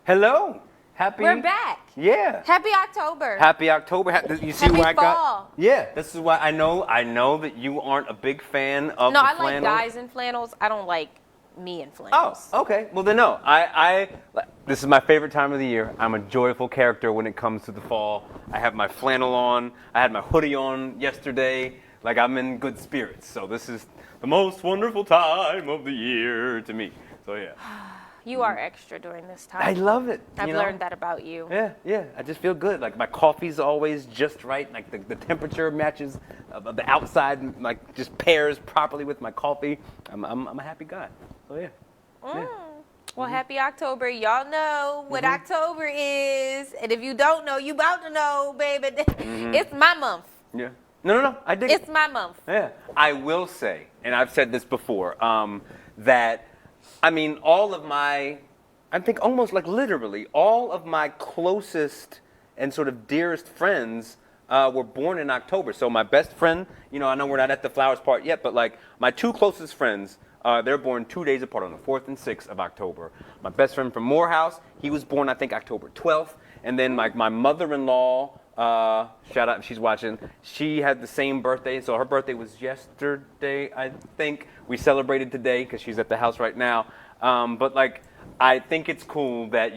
Hello. Happy. We're back. Yeah. Happy October. Happy October. You see Happy where I got? fall. Yeah. This is why I know that you aren't a big fan of No, the I like flannel. guys in flannels. I don't like me in flannels. Oh, okay. Well then, no. This is my favorite time of the year. I'm a joyful character when it comes to the fall. I have my flannel on. I had my hoodie on yesterday. Like I'm in good spirits. So this is the most wonderful time of the year to me. So yeah. You are extra during this time. I love it. I've you know? learned that about you. Yeah. I just feel good. Like my coffee's always just right. Like the temperature matches, the outside like just pairs properly with my coffee. I'm a happy guy. So yeah. Well, happy October. Y'all know what October is. And if you don't know, you about to know, baby. It's my month. Yeah. No. I dig it. It's my month. Yeah. I will say, and I've said this before, that I mean, I think almost like literally, all of my closest and sort of dearest friends were born in October. So my best friend, I know we're not at the flowers part yet, but like my two closest friends, they're born 2 days apart on the 4th and 6th of October. My best friend from Morehouse, he was born, I think, October 12th. And then my mother-in-law, shout out if she's watching, she had the same birthday. So her birthday was yesterday, I think. We celebrated today because she's at the house right now. But like, I think it's cool that,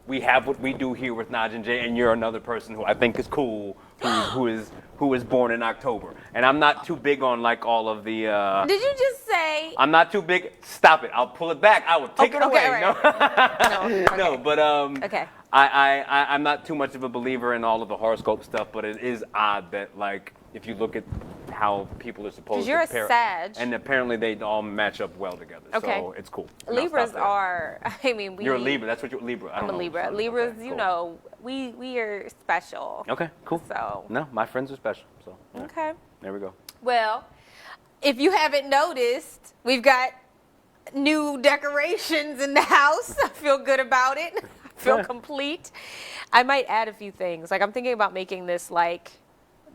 we have what we do here with Nadj and Jay, and you're another person who I think is cool, who is born in October. And I'm not too big on like all of the. Did you just say? I'm not too big. Stop it! I'll pull it back. I will take it away. Right. No, but Okay. I'm not too much of a believer in all of the horoscope stuff, but it is odd that like if you look at how people are supposed to Because you're a Sag. and apparently they all match up well together. Okay. So it's cool. Libras are. You're a Libra. That's what you're Libra. I'm a Libra. Libras, cool. We are special. Okay, cool. So. No, my friends are special. So. Yeah. Okay. There we go. Well, if you haven't noticed, we've got new decorations in the house. I feel good about it. I feel complete. I might add a few things. Like I'm thinking about making this like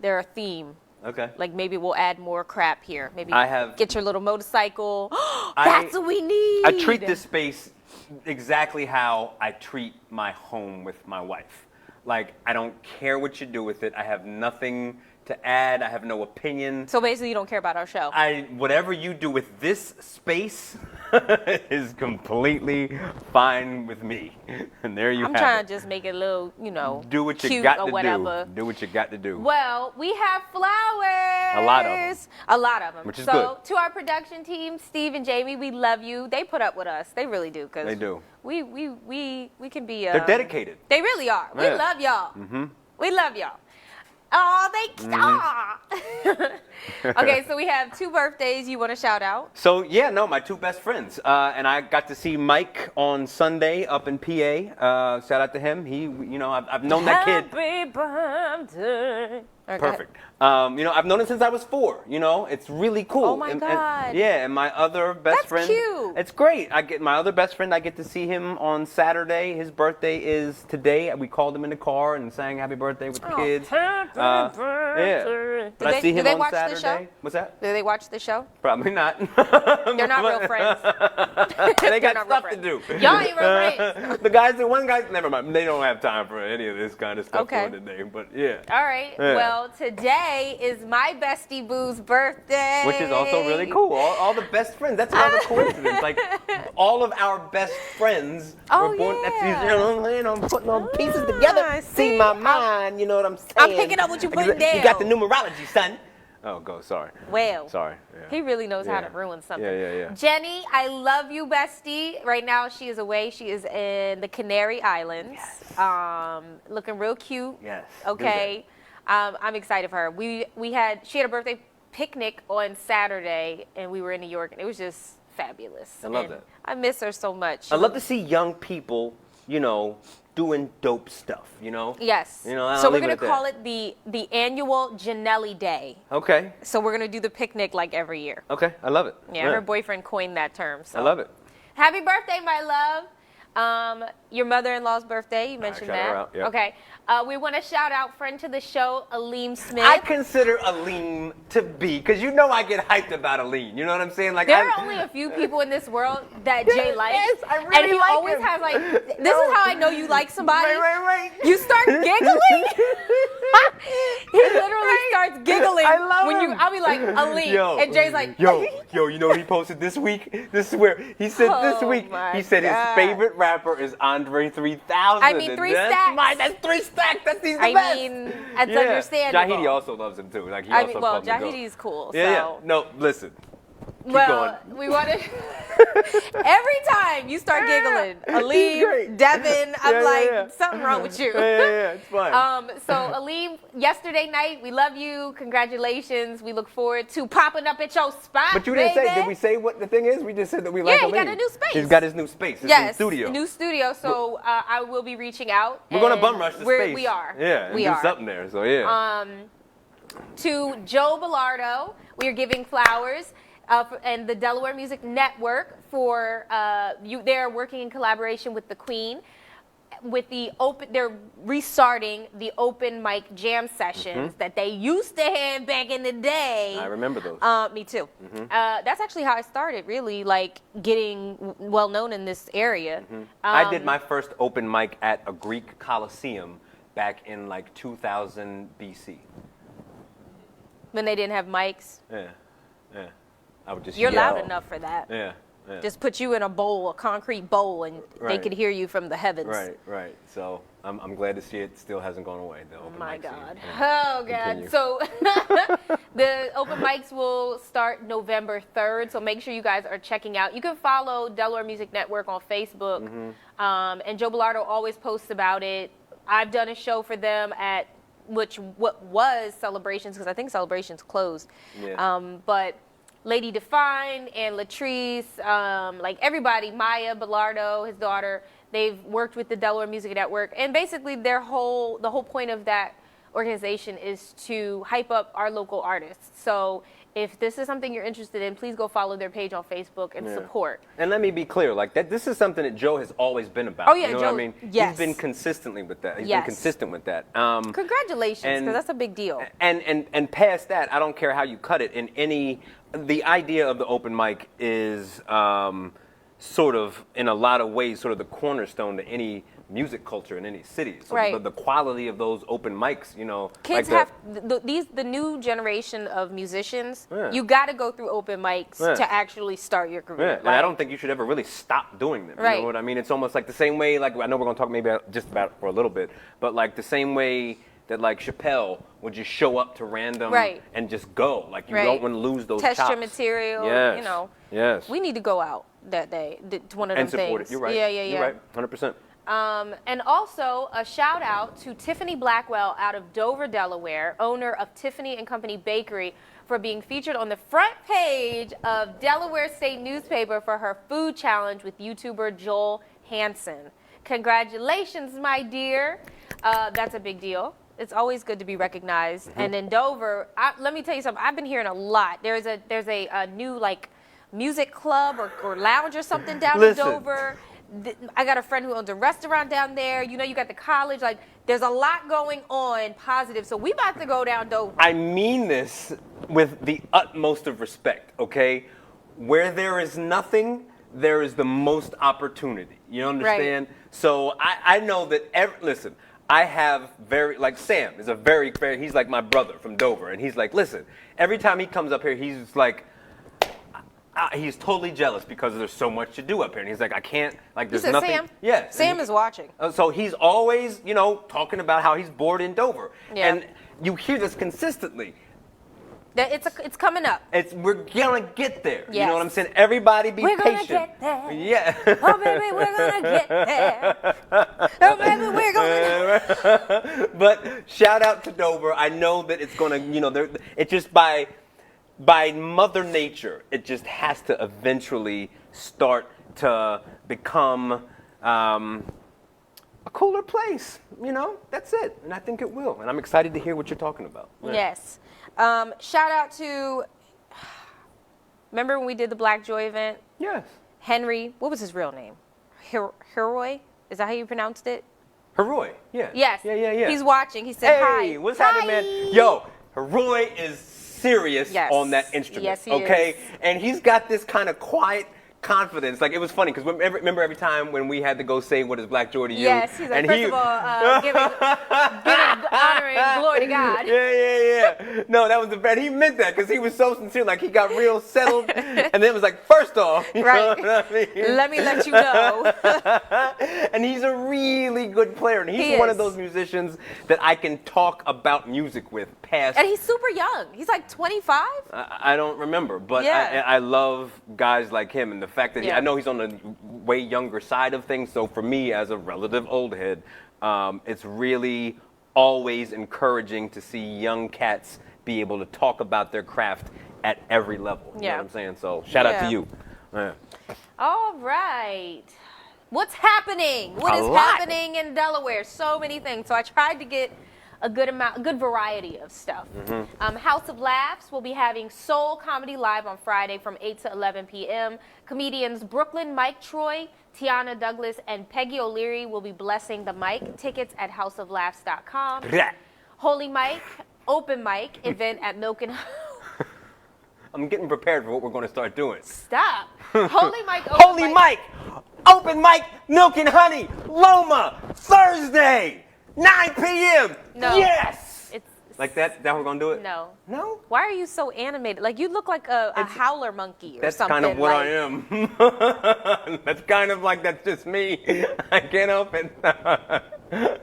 their theme. Okay. Like maybe we'll add more crap here. Maybe get your little motorcycle. That's what we need. I treat this space exactly how I treat my home with my wife. Like I don't care what you do with it. I have nothing to add. I have no opinion. So basically you don't care about our show. Whatever you do with this space is completely fine with me. And there you have it. I'm trying to just make it a little, do what you cute got or to whatever. do. Do what you got to do. Well, we have flowers. A lot of them. A lot of them. Which is so, good. to our production team, Steve and Jamie, we love you. They put up with us. They really do. Cause they do. We can be. They're dedicated. They really are. Yeah. We love y'all. Mm-hmm. We love y'all. Oh, Okay, so we have 2 birthdays you want to shout out. So, yeah, no, my 2 best friends. And I got to see Mike on Sunday up in PA. Shout out to him. He, I've known that kid. Happy birthday. Okay. Perfect. I've known him since I was 4. It's really cool. Oh, my God. And my other best friend. That's cute. It's great. My other best friend, I get to see him on Saturday. His birthday is today. We called him in the car and sang happy birthday with the kids. Happy birthday. Yeah. But I see him they on watch Saturday. The show? What's that? Do they watch the show? Probably not. They're not real friends. They got not stuff real to do. Y'all ain't real friends. One guy, never mind. They don't have time for any of this kind of stuff during the day. But yeah. All right. Yeah. Well, today is my bestie Boo's birthday. Which is also really cool. All the best friends. That's another coincidence. Like all of our best friends were born. Yeah. That's putting all the pieces together. See my mind. You know what I'm saying? I'm picking up what you're putting down. You got the numerology, son. Oh, go. Sorry. Well. Sorry. Yeah. He really knows how to ruin something. Yeah. Jenny, I love you, bestie. Right now, she is away. She is in the Canary Islands. Yes. Looking real cute. Yes. Okay. I'm excited for her. She had a birthday picnic on Saturday, and we were in New York, and it was just fabulous. I love that. I miss her so much. I love to see young people, doing dope stuff, Yes. So we're going to call it the annual Janelli Day. Okay. So we're going to do the picnic like every year. Okay. I love it. Yeah, her boyfriend coined that term. So. I love it. Happy birthday, my love. Your mother-in-law's birthday, you mentioned shout her that. out, yeah. Okay. We want to shout out friend to the show, Aleem Smith. I consider Aleem to be, because you know I get hyped about Aleem. You know what I'm saying? Like There are only a few people in this world that Jay likes. Yes, I really and he like always him. has like, this is how I know you like somebody. Right. You start giggling. He literally starts giggling. I love when him. I'll be like, Aleem. And Jay's like, yo, you know what he posted this week? This is where he said this Oh week. my He said God. his favorite rapper is Andre 3000. I mean, and 3 that's stacks. That's 3 stacks. That's he's the I best. mean, that's understandable. Jahidi also loves him too. Like he I also mean, well, loves him too. Jahidi's cool. Yeah. So. No, listen. Well, going. we want to. Every time you start giggling, Aleem, great. Devin, I'm Yeah, like, yeah. something wrong with you. Yeah, it's fine. So Aleem, yesterday night, we love you. Congratulations. We look forward to popping up at your spot. But you didn't baby. say. Did we say what the thing is? We just said that we like Yeah, he got Aleem. a new space. He's got his new space. His Yes, new studio. new studio. So I will be reaching out. We're gonna and bum rush the space. We are. Yeah, and we do are. something there. So yeah. To Joe Bellardo, we are giving flowers. And the Delaware Music Network for they're working in collaboration with the Queen with they're restarting the open mic jam sessions that they used to have back in the day. I remember those. Me too. That's actually how I started, really, like getting well known in this area. I did my first open mic at a Greek Coliseum back in like 2000 BC. When they didn't have mics. Yeah. I would just You're yell. loud enough for that. Yeah. Just put you in a bowl, a concrete bowl, and they Right. could hear you from the heavens. Right. So I'm glad to see it still hasn't gone away. The open My mic scene. God. Yeah. Oh, God. Continue. So the open mics will start November 3rd, so make sure you guys are checking out. You can follow Delaware Music Network on Facebook, and Joe Bellardo always posts about it. I've done a show for them at what was Celebrations, because I think Celebrations closed. Yeah. But Lady Define and Latrice, like everybody, Maya Bellardo, his daughter, they've worked with the Delaware Music Network, and basically the whole point of that organization is to hype up our local artists. So if this is something you're interested in, please go follow their page on Facebook and support. And let me be clear, like that. This is something that Joe has always been about. Oh, yeah, you know Joe- what I mean? yes. He's been consistently with that. He's Yes. been consistent with that. Congratulations, and- because that's a big deal. And past that, I don't care how you cut it. The idea of the open mic is sort of, in a lot of ways, sort of the cornerstone to any music culture in any city. So Right. the quality of those open mics, you know, Kids like the new generation of musicians. Yeah. You got to go through open mics Yeah. to actually start your career. Yeah, and I don't think you should ever really stop doing them. You Right. know what I mean? It's almost like the same way, like I know we're going to talk maybe just about it for a little bit, but like the same way that like Chappelle would just show up to random Right. and just go. Like you Right. don't want to lose those Test your chops. material. Yes. You know. Yes. We need to go out that day. It's one of them and support things. it. You're right. Yeah. You're right. 100%. And also a shout out to Tiffany Blackwell out of Dover, Delaware, owner of Tiffany and Company Bakery, for being featured on the front page of Delaware State newspaper for her food challenge with YouTuber Joel Hansen. Congratulations, my dear. That's a big deal. It's always good to be recognized. And in Dover, let me tell you something. I've been hearing a lot. There's a new like music club or lounge or something down Listen. in Dover. I got a friend who owns a restaurant down there. You know, you got the college. Like, there's a lot going on positive. So we about to go down Dover. I mean this with the utmost of respect, okay? Where there is nothing, there is the most opportunity. You understand? So I know that, listen, I have like Sam is he's like my brother from Dover. And he's like, listen, every time he comes up here, he's like, he's totally jealous because there's so much to do up here. And he's like, I can't, like, there's said nothing. Sam? Yeah. Sam is watching. So he's always, you know, talking about how he's bored in Dover. Yeah. And you hear this consistently. It's coming up. We're gonna get there. You Yes. know what I'm saying? Everybody be We're gonna patient. get there. Yeah. Oh, baby, we're going to get there. Oh, baby, we're going to. But shout out to Dover. I know that it's gonna, you know, it just by Mother Nature, it just has to eventually start to become a cooler place. You know, that's it. And I think it will. And I'm excited to hear what you're talking about. Yeah. Yes. Shout out to, remember when we did the Black Joy event? Yes. Henry, what was his real name? Heroy. Is that how you pronounced it? Haroy, yeah. Yes. Yeah. He's watching. He said hi. Hey, what's happening, man? Yo, Haroy is serious Yes. on that instrument. Yes, he okay? is. And he's got this kind of quiet confidence. Like, it was funny because remember every time when we had to go say what is Black Joy to you? Yes, he's like, and first of all, giving honor and glory to God. Yeah. No, that was the bad. He meant that because he was so sincere. Like, he got real settled. And then it was like, first off, you know what I mean? Let me let you know. And he's a really good player. And he's He one is. of those musicians that I can talk about music with past. And he's super young. He's like 25. I don't remember, but Yeah. I love guys like him, and the fact that Yeah. I know he's on the way younger side of things. So for me, as a relative old head, it's really always encouraging to see young cats be able to talk about their craft at every level. You know Yeah. what I'm saying? So shout out Yeah. to you. Yeah. All right. What's happening? What A is lot. happening in Delaware? So many things. So I tried to get a good variety of stuff. House of Laughs will be having Soul Comedy Live on Friday from 8 to 11 p.m. Comedians Brooklyn Mike Troy, Tiana Douglas, and Peggy O'Leary will be blessing the mic. Tickets at houseoflaughs.com. Holy Mike, open mic event at Milk and I'm getting prepared for what we're going to start doing. Stop. Holy Mike, open Holy Mike, open mic, Milk and Honey, Loma, Thursday, 9 p.m. No. Yes. It's Like that? That we're going to do it? No. No? Why are you so animated? Like you look like a howler monkey or That's something. kind of what like, I am. That's kind of like, that's just me. I can't help it.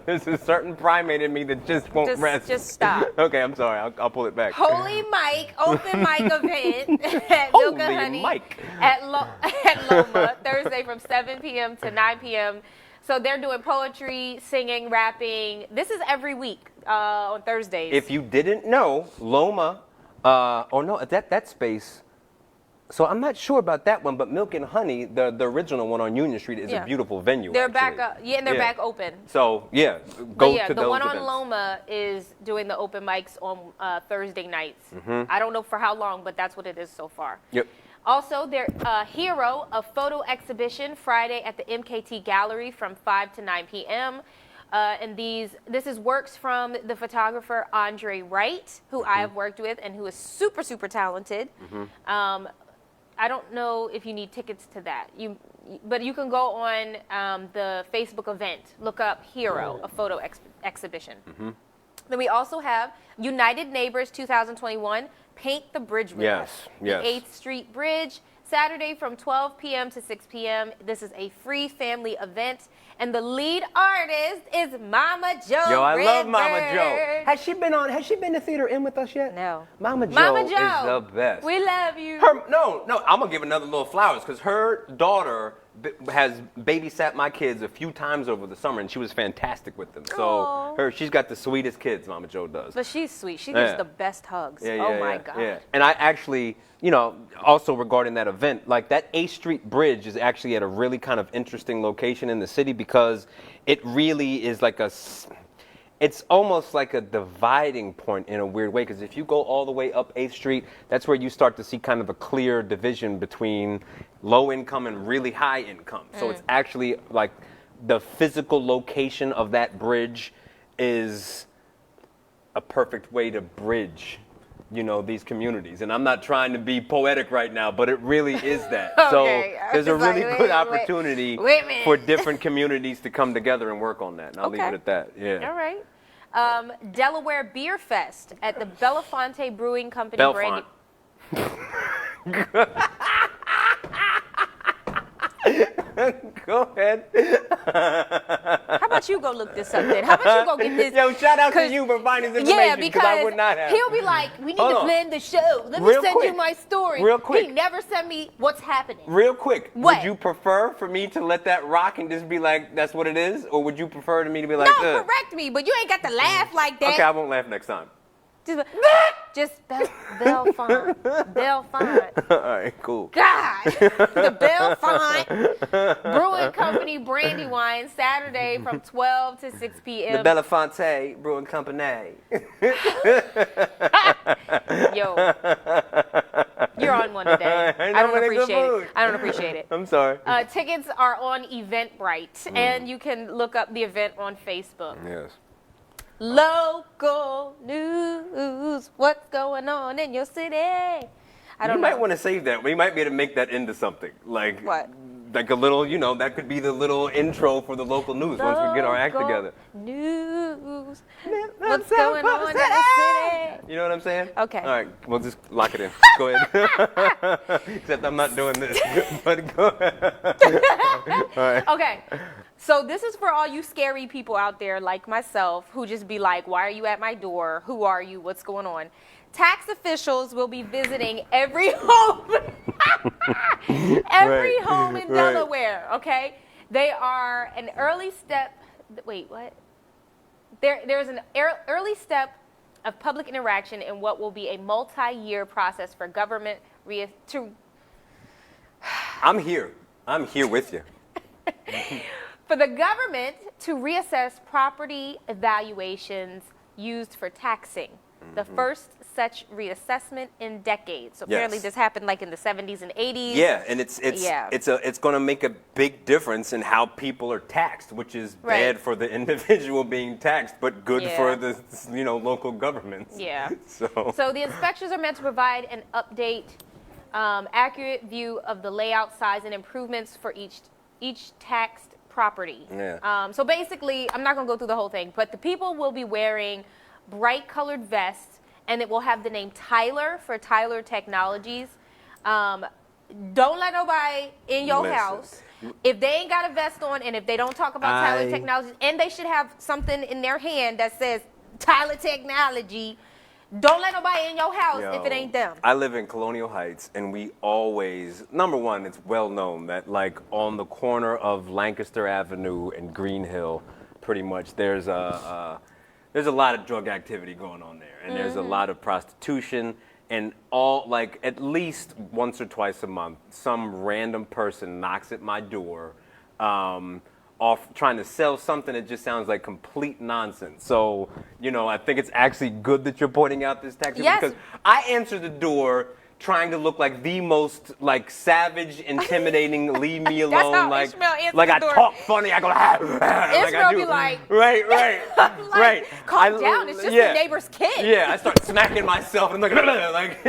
There's a certain primate in me that just won't rest. Just stop. Okay, I'm sorry. I'll pull it back. Holy Mike open mic event at Milk and Holy Honey Mike. at Loma Thursday from 7 p.m. to 9 p.m. So they're doing poetry, singing, rapping. This is every week on Thursdays. If you didn't know, Loma, that space. So I'm not sure about that one, but Milk and Honey, the original one on Union Street, is a beautiful venue. They're actually. back up. They're back open. So go But to the those one on events. Loma is doing the open mics on Thursday nights. Mm-hmm. I don't know for how long, but that's what it is so far. Yep. Also, their Hero, a photo exhibition Friday at the MKT Gallery from 5 to 9 p.m. And this is works from the photographer Andre Wright, who I have worked with and who is super, super talented. I don't know if you need tickets to that. But you can go on the Facebook event. Look up Hero, a photo exhibition. Then we also have United Neighbors 2021, Paint the Bridge with Us. Yes. The 8th Street Bridge, Saturday from 12 p.m. to 6 p.m. This is a free family event. And the lead artist is Mama Jo. Yo, I love Mama Redbird. Jo. Has she been to Theater Inn with us yet? No. Mama Jo Mama is Jo. the best. We love you. No, I'm going to give another little flowers because her daughter has babysat my kids a few times over the summer, and she was fantastic with them. Aw. So she's got the sweetest kids, Mama Jo does. But she's sweet. She gives Yeah. the best hugs. Yeah, oh, my God. Yeah. And I actually, also regarding that event, like that 8th Street Bridge is actually at a really kind of interesting location in the city because it really is like it's almost like a dividing point in a weird way because if you go all the way up 8th Street, that's where you start to see kind of a clear division between low income and really high income. So it's actually like the physical location of that bridge is a perfect way to bridge these communities. And I'm not trying to be poetic right now, but it really is that. Okay. So I there's a was like, really wait, good wait, opportunity wait a minute. for different communities to come together and work on that. And I'll leave it at that. Yeah. All right. Delaware Beer Fest at the Belafonte Brewing Company. Belfont. Go ahead. How about you go look this up then? How about you go get this? Yo, shout out to 'Cause- you for finding this information because I would not have. he'll be like, we need Hold to on. plan the show. Let me Real send quick. you my story. Real quick. He never sent me what's happening. Real quick, What? would you prefer for me to let that rock and just be like, that's what it is? Or would you prefer to me to be like, No, correct me, but you ain't got to laugh like that. Okay, I won't laugh next time. Just Belfont. Belfont. All right, cool. God, the Belfont Brewing Company brandy wine Saturday from 12 to 6 The p.m. Belafonte Brewing Company. Yo, You're on one today. I I don't know when they go appreciate food. it. I don't appreciate it. I'm sorry. Tickets are on Eventbrite, and you can look up the event on Facebook. Yes. Local news. What's going on in your city? I don't You know. might want to save that. We might be able to make that into something. Like What? Like a little, that could be the little intro for the local news once we get our act Local together. News. What's going on in the city? You know what I'm saying? Okay. All right, we'll just lock it in. Go ahead. Except I'm not doing this. But go ahead. All right. Okay. So this is for all you scary people out there like myself who just be like, why are you at my door? Who are you? What's going on? Tax officials will be visiting every home, Right. home in Right. Delaware, okay? They are an early step, wait, what? There's an early step of public interaction in what will be a multi-year process for government I'm here. I'm here with you. for the government to reassess property evaluations used for taxing. The first such reassessment in decades. So apparently Yes. this happened like in the 70s and 80s. Yeah, and it's going to make a big difference in how people are taxed, which is Right. bad for the individual being taxed, but good Yeah. for the local governments. Yeah. So the inspections are meant to provide an accurate view of the layout, size, and improvements for each taxed property. Yeah. So basically, I'm not going to go through the whole thing, but the people will be wearing bright colored vests, and it will have the name Tyler for Tyler Technologies. Don't let nobody in your Listen. house. If they ain't got a vest on, and if they don't talk about Tyler I- Technologies, and they should have something in their hand that says Tyler Technology, don't let nobody in your house if it ain't them. I live in Colonial Heights, and we always, number one, it's well known that like on the corner of Lancaster Avenue and Green Hill, pretty much there's a lot of drug activity going on there, and there's a lot of prostitution, and at least once or twice a month, some random person knocks at my door, trying to sell something that just sounds like complete nonsense. So, I think it's actually good that you're pointing out this tactic Yes. because I answer the door trying to look like the most savage, intimidating, leave me That's alone, how Ishmael answers like the I door. talk funny, I go Ishmael be like, right, like, calm down, it's just the neighbor's kid. Yeah, I start smacking myself and I'm like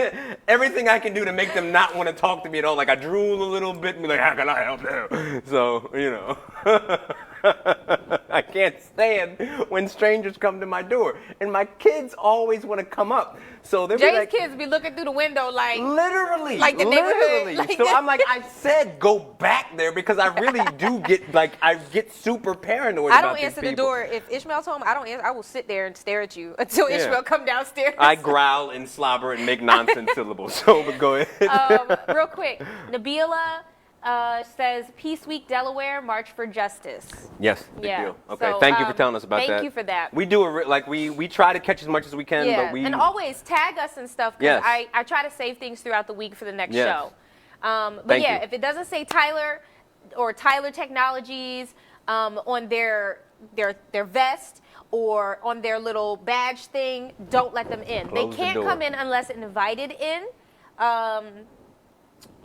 everything I can do to make them not want to talk to me at all. Like I drool a little bit and be like, how can I help you? So, I can't stand when strangers come to my door. And my kids always want to come up. So they'll be Jay's like, kids be looking through the window like, literally, like the neighborhood, literally. like So that. I'm like, I said go back there because I really do get super paranoid I about don't these answer the people. door. If Ishmael's home, I don't answer. I will sit there and stare at you until Yeah. Ishmael come downstairs. I growl and slobber and make nonsense syllables. So, but go ahead. Real quick, Nabila says, Peace Week, Delaware, March for Justice. Yes, big Yeah. deal. Okay, So, thank you for telling us about that. Thank you for that. We do we try to catch as much as we can, Yeah, but we and always tag us and stuff because Yes. I try to save things throughout the week for the next Yes. show. But Thank yeah, you. if it doesn't say Tyler or Tyler Technologies on their vest or on their little badge thing, don't let them in. Close They the can't door. come in unless invited in.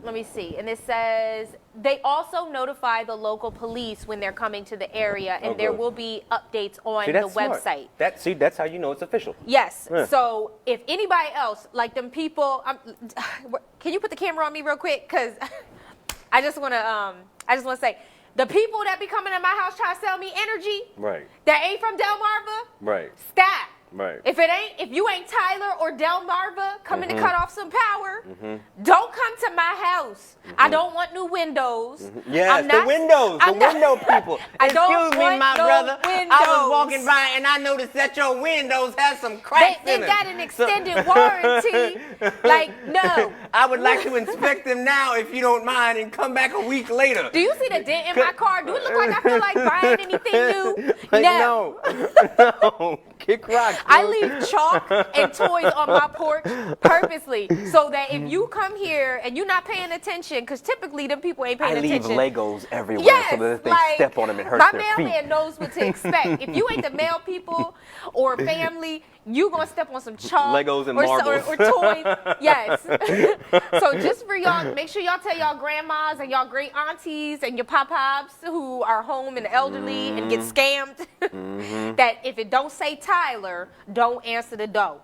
Let me see. And it says they also notify the local police when they're coming to the area, and there good. will be updates on See, the that's smart. website. That's how you know it's official. Yes. Yeah. So if anybody else, like them people, can you put the camera on me real quick? Cause I just want to say, the people that be coming to my house trying to sell me energy, Right. that ain't from Delmarva, Right. stop. Right. If you ain't Tyler or Delmarva coming to cut off some power, don't come to my house. I don't want new windows. Yes, I'm not- the windows, I'm the not- window people. I don't Excuse me, want my no brother. I was windows. walking by and I noticed that your windows have some cracks They in them. got an extended warranty. Like, no. I would like to inspect them now if you don't mind and come back a week later. Do you see the dent in my car? Do it look like I feel like buying anything new? Like, No. no. Kick rocks. I bro. leave chalk and toys on my porch purposely so that if you come here and you're not paying attention, because typically them people ain't paying I leave attention. Legos everywhere Yes, so that if they like, step on them, it hurts my their mailman feet. knows what to expect. If you ain't the mail people or family, you gonna step on some chalk, Legos and or, marbles. or toys. Yes. So just for y'all, make sure y'all tell y'all grandmas and y'all great aunties and your pop-pops who are home and elderly and get scammed that if it don't say Tyler, don't answer the door.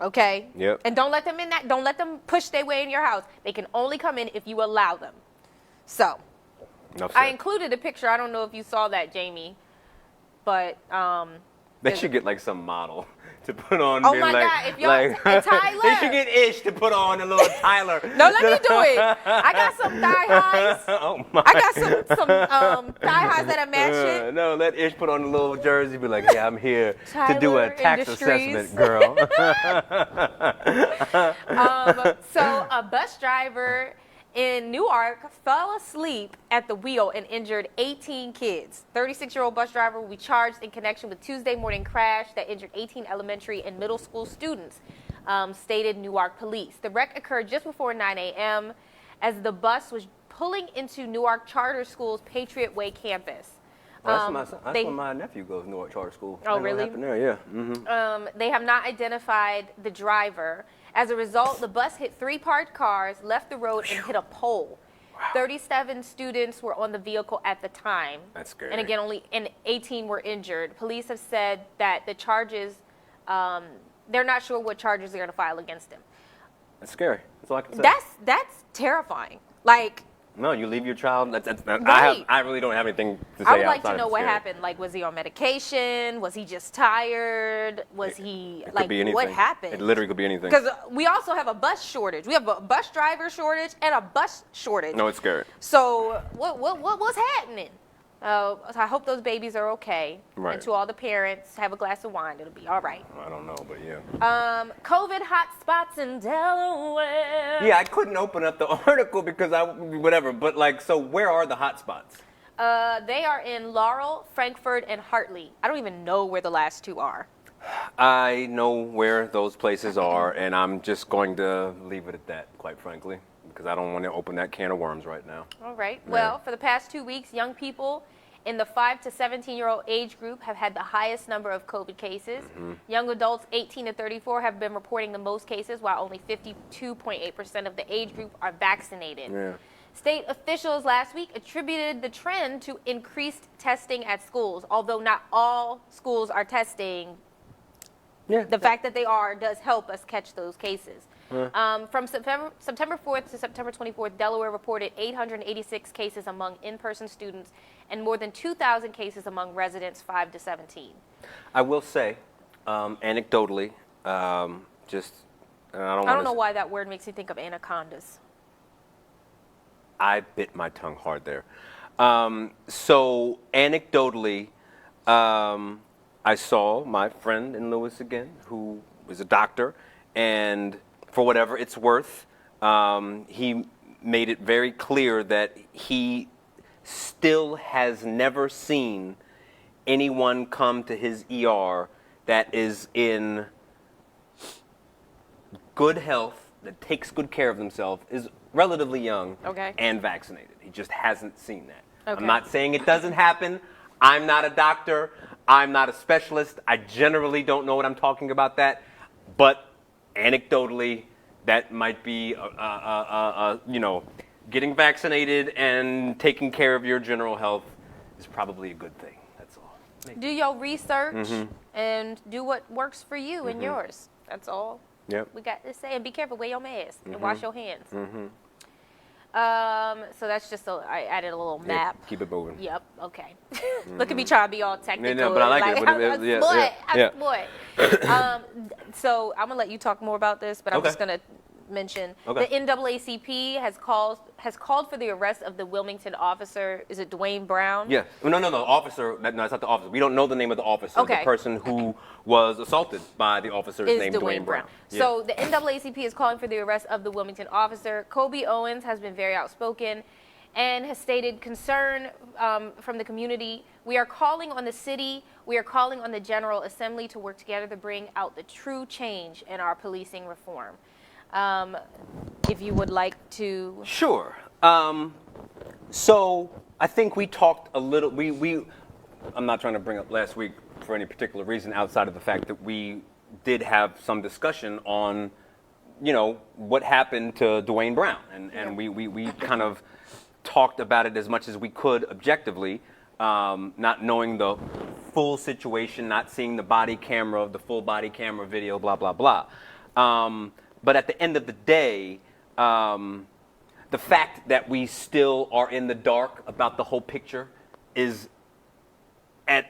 Okay? Yep. And don't let them in that. Don't let them push their way in your house. They can only come in if you allow them. So, I included a picture. I don't know if you saw that, Jamie, but they should get like some model to put on. Oh my God! If y'all, Tyler, they should get Ish to put on a little Tyler. No, let me do it. I got some thigh highs. Oh my! I got some thigh highs that are matching. No, let Ish put on a little jersey. Be like, hey, I'm here to do a tax assessment, girl. So a bus driver in Newark fell asleep at the wheel and injured 18 kids. 36-year-old bus driver will be charged in connection with Tuesday morning crash that injured 18 elementary and middle school students, stated Newark police. The wreck occurred just before 9 a.m. as the bus was pulling into Newark Charter School's Patriot Way campus. That's where my nephew goes, Newark Charter School. Oh, really? There, yeah. Mm-hmm. They have not identified the driver. As a result, the bus hit 3 parked cars, left the road, and hit a pole. Wow. 37 students were on the vehicle at the time. That's scary. And again, only 18 were injured. Police have said that the charges, they're not sure what charges they're going to file against him. That's scary. That's all I can say. That's terrifying. Like, no, you leave your child. Right. I really don't have anything to say. I would like to know what happened. Like, was he on medication? Was he just tired? Was he like, what happened? It literally could be anything. Because we also have a bus shortage. We have a bus driver shortage and a bus shortage. No, it's scary. So what's happening? So I hope those babies are okay. Right. And to all the parents, have a glass of wine. It'll be all right. I don't know, but yeah. COVID hotspots in Delaware. Yeah, I couldn't open up the article because whatever. But like, so where are the hotspots? They are in Laurel, Frankfurt, and Hartley. I don't even know where the last 2 are. I know where those places are, and I'm just going to leave it at that, quite frankly, because I don't want to open that can of worms right now. All right. Yeah. Well, for the past 2 weeks, young people in the 5 to 17-year-old age group have had the highest number of COVID cases. Young adults 18 to 34 have been reporting the most cases, while only 52.8% of the age group are vaccinated. Yeah. State officials last week attributed the trend to increased testing at schools, although not all schools are testing. Yeah. The fact that they are does help us catch those cases. From September 4th to September 24th, Delaware reported 886 cases among in-person students and more than 2,000 cases among residents 5 to 17. I will say, anecdotally, I don't know why that word makes me think of anacondas. I bit my tongue hard there. So anecdotally, I saw my friend in Lewis again, who was a doctor, and for whatever it's worth, he made it very clear that he still has never seen anyone come to his ER that is in good health, that takes good care of themselves, is relatively young, and vaccinated. He just hasn't seen that. Okay. I'm not saying it doesn't happen. I'm not a doctor. I'm not a specialist. I generally don't know what I'm talking about that. But anecdotally, that might be, getting vaccinated and taking care of your general health is probably a good thing. That's all. Maybe. Do your research and do what works for you and yours. That's all. Yep. We got to say, and be careful, wear your mask and wash your hands. So that's just I added a little map. Keep it moving. Yep. Okay. Look at me trying to be all technical. No, but I like it. Boy. So I'm gonna let you talk more about this, but I'm just gonna mention the NAACP has called for the arrest of the Wilmington officer. Is it Dwayne Brown? Yeah. No, officer. No, it's not the officer. We don't know the name of the officer. Okay. The person who was assaulted by the officer is named Dwayne Brown. Yeah. So the NAACP is calling for the arrest of the Wilmington officer. Kobe Owens has been very outspoken and has stated concern from the community. We are calling on the city, we are calling on the General Assembly to work together to bring out the true change in our policing reform. If you would like to. Sure. So I think we talked a little, I'm not trying to bring up last week for any particular reason outside of the fact that we did have some discussion on, what happened to Dwayne Brown. And we kind of talked about it as much as we could objectively, not knowing the full situation, not seeing the full body camera video, blah, blah, blah. But at the end of the day, the fact that we still are in the dark about the whole picture is at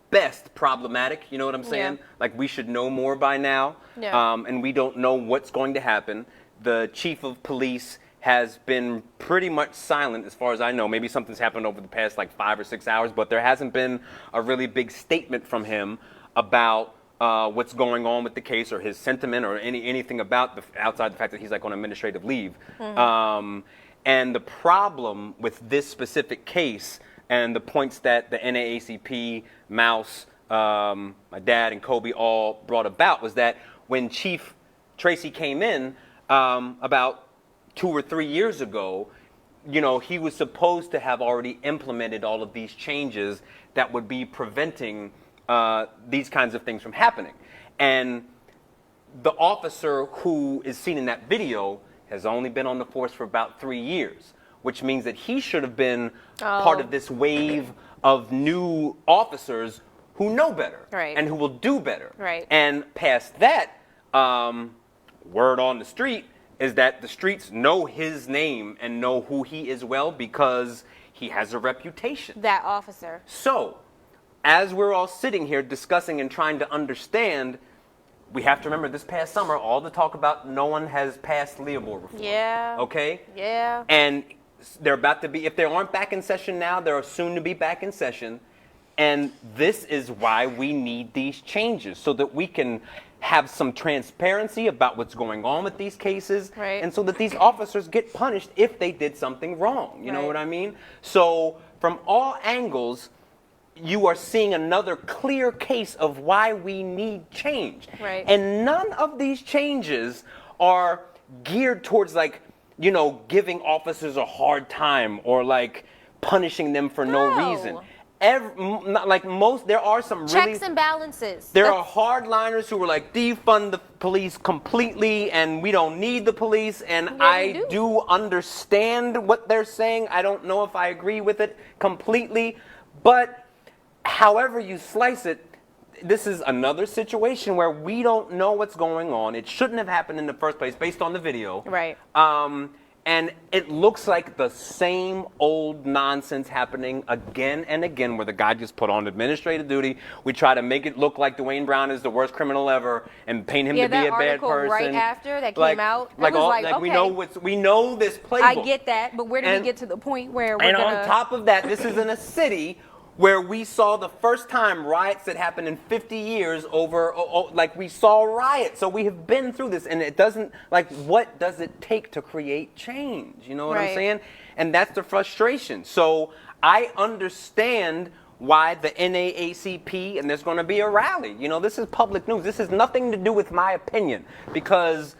best problematic. You know what I'm saying? Yeah. Like, we should know more by now. Yeah. And we don't know what's going to happen. The chief of police has been pretty much silent as far as I know. Maybe something's happened over the past 5 or 6 hours, but there hasn't been a really big statement from him about what's going on with the case or his sentiment or anything about outside the fact that he's on administrative leave. Mm-hmm. And the problem with this specific case and the points that the NAACP, Mouse, my dad, and Kobe all brought about was that when Chief Tracy came in about 2 or 3 years ago, he was supposed to have already implemented all of these changes that would be preventing these kinds of things from happening. And the officer who is seen in that video has only been on the force for about 3 years, which means that he should have been part of this wave of new officers who know better and who will do better. Right. And past that, word on the street is that the streets know his name and know who he is well because he has a reputation. That officer. So, as we're all sitting here discussing and trying to understand, we have to remember this past summer, all the talk about no one has passed Leopold reform. Yeah. Okay? Yeah. And they're about to be, if they aren't back in session now, they're soon to be back in session. And this is why we need these changes, so that we can have some transparency about what's going on with these cases, and so that these officers get punished if they did something wrong. You know what I mean? So from all angles, you are seeing another clear case of why we need change. Right. And none of these changes are geared towards giving officers a hard time or punishing them for no reason. There are some really checks and balances. There are hardliners who were defund the police completely, and we don't need the police. And I do understand what they're saying. I don't know if I agree with it completely, but however you slice it, this is another situation where we don't know what's going on. It shouldn't have happened in the first place, based on the video. Right. And it looks like the same old nonsense happening again and again, where the guy just put on administrative duty. We try to make it look like Dwayne Brown is the worst criminal ever and paint him to be a bad person. Right after that came out, okay. We know this playbook. I get that, but where did we get to the point where we're on top of that, this is in a city where we saw the first time riots that happened in 50 years we saw riots. So we have been through this, and it doesn't, what does it take to create change? You know what I'm saying? And that's the frustration. So I understand why the NAACP, and there's going to be a rally. This is public news. This has nothing to do with my opinion, because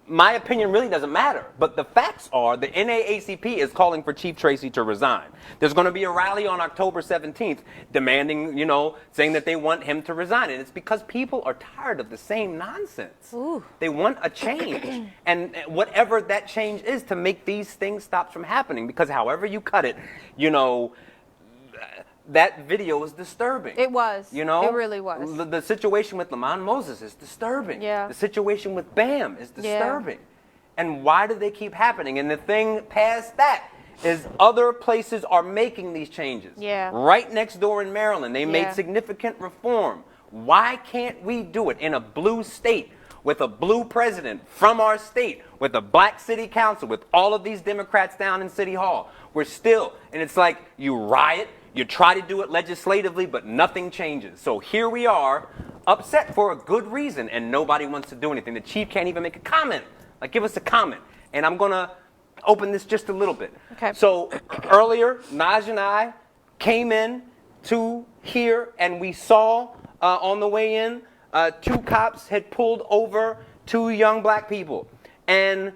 my opinion really doesn't matter. But the facts are the NAACP is calling for Chief Tracy to resign. There's going to be a rally on October 17th demanding, saying that they want him to resign. And it's because people are tired of the same nonsense. Ooh. They want a change. And whatever that change is, to make these things stop from happening. Because however you cut it, that video is disturbing. It was. It really was. The situation with Lamont Moses is disturbing. Yeah. The situation with Bam is disturbing. Yeah. And why do they keep happening? And the thing past that is other places are making these changes. Yeah. Right next door in Maryland, they made significant reform. Why can't we do it in a blue state with a blue president from our state, with a black city council, with all of these Democrats down in City Hall? We're still, and it's like you riot, you try to do it legislatively, but nothing changes. So here we are, upset for a good reason, and nobody wants to do anything. The chief can't even make a comment. Give us a comment. And I'm going to open this just a little bit. Okay. So earlier, Nadj and I came in to here, and we saw on the way in, 2 cops had pulled over 2 young black people. And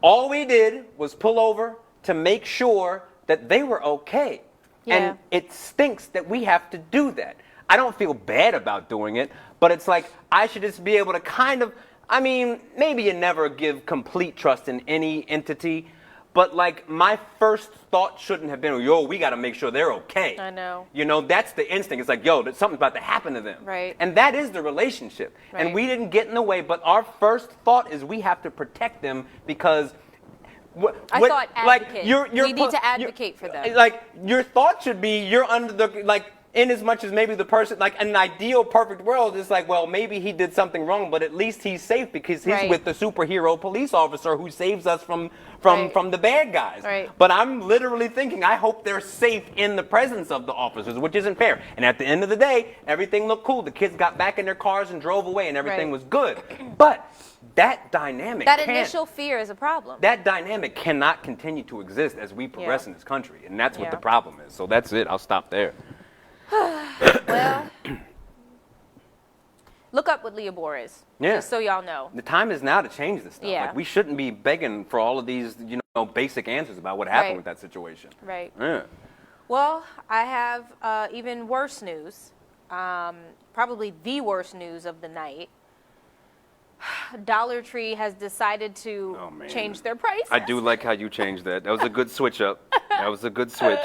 all we did was pull over to make sure that they were okay. Yeah. And it stinks that we have to do that. I don't feel bad about doing it, but it's like I should just be able to kind of, I mean, maybe you never give complete trust in any entity, but like my first thought shouldn't have been, yo, we got to make sure they're okay. I know. You know, that's the instinct. It's like, yo, something's about to happen to them. Right. And that is the relationship. Right. And we didn't get in the way, but our first thought is we have to protect them because I thought advocate. We need to advocate for them. Like, your thought should be you're under the, like, in as much as maybe the person, like, in an ideal perfect world, it's like, well, maybe he did something wrong, but at least he's safe because he's Right. with the superhero police officer who saves us from Right. the bad guys. Right. But I'm literally thinking, I hope they're safe in the presence of the officers, which isn't fair. And at the end of the day, everything looked cool. The kids got back in their cars and drove away, and everything Right. was good. But that dynamic That initial fear is a problem. that dynamic cannot continue to exist as we progress Yeah. in this country, and that's what Yeah. the problem is. So that's it. I'll stop there. Well, look up what Leah Bore is. Yeah. Just so y'all know. The time is now to change this stuff. Yeah. Like, we shouldn't be begging for all of these, basic answers about what happened Right. with that situation. Right. Yeah. Well, I have even worse news. Probably the worst news of the night. Dollar Tree has decided to Oh, man. change their prices. I do like how you changed that. That was a good switch up. That was a good switch.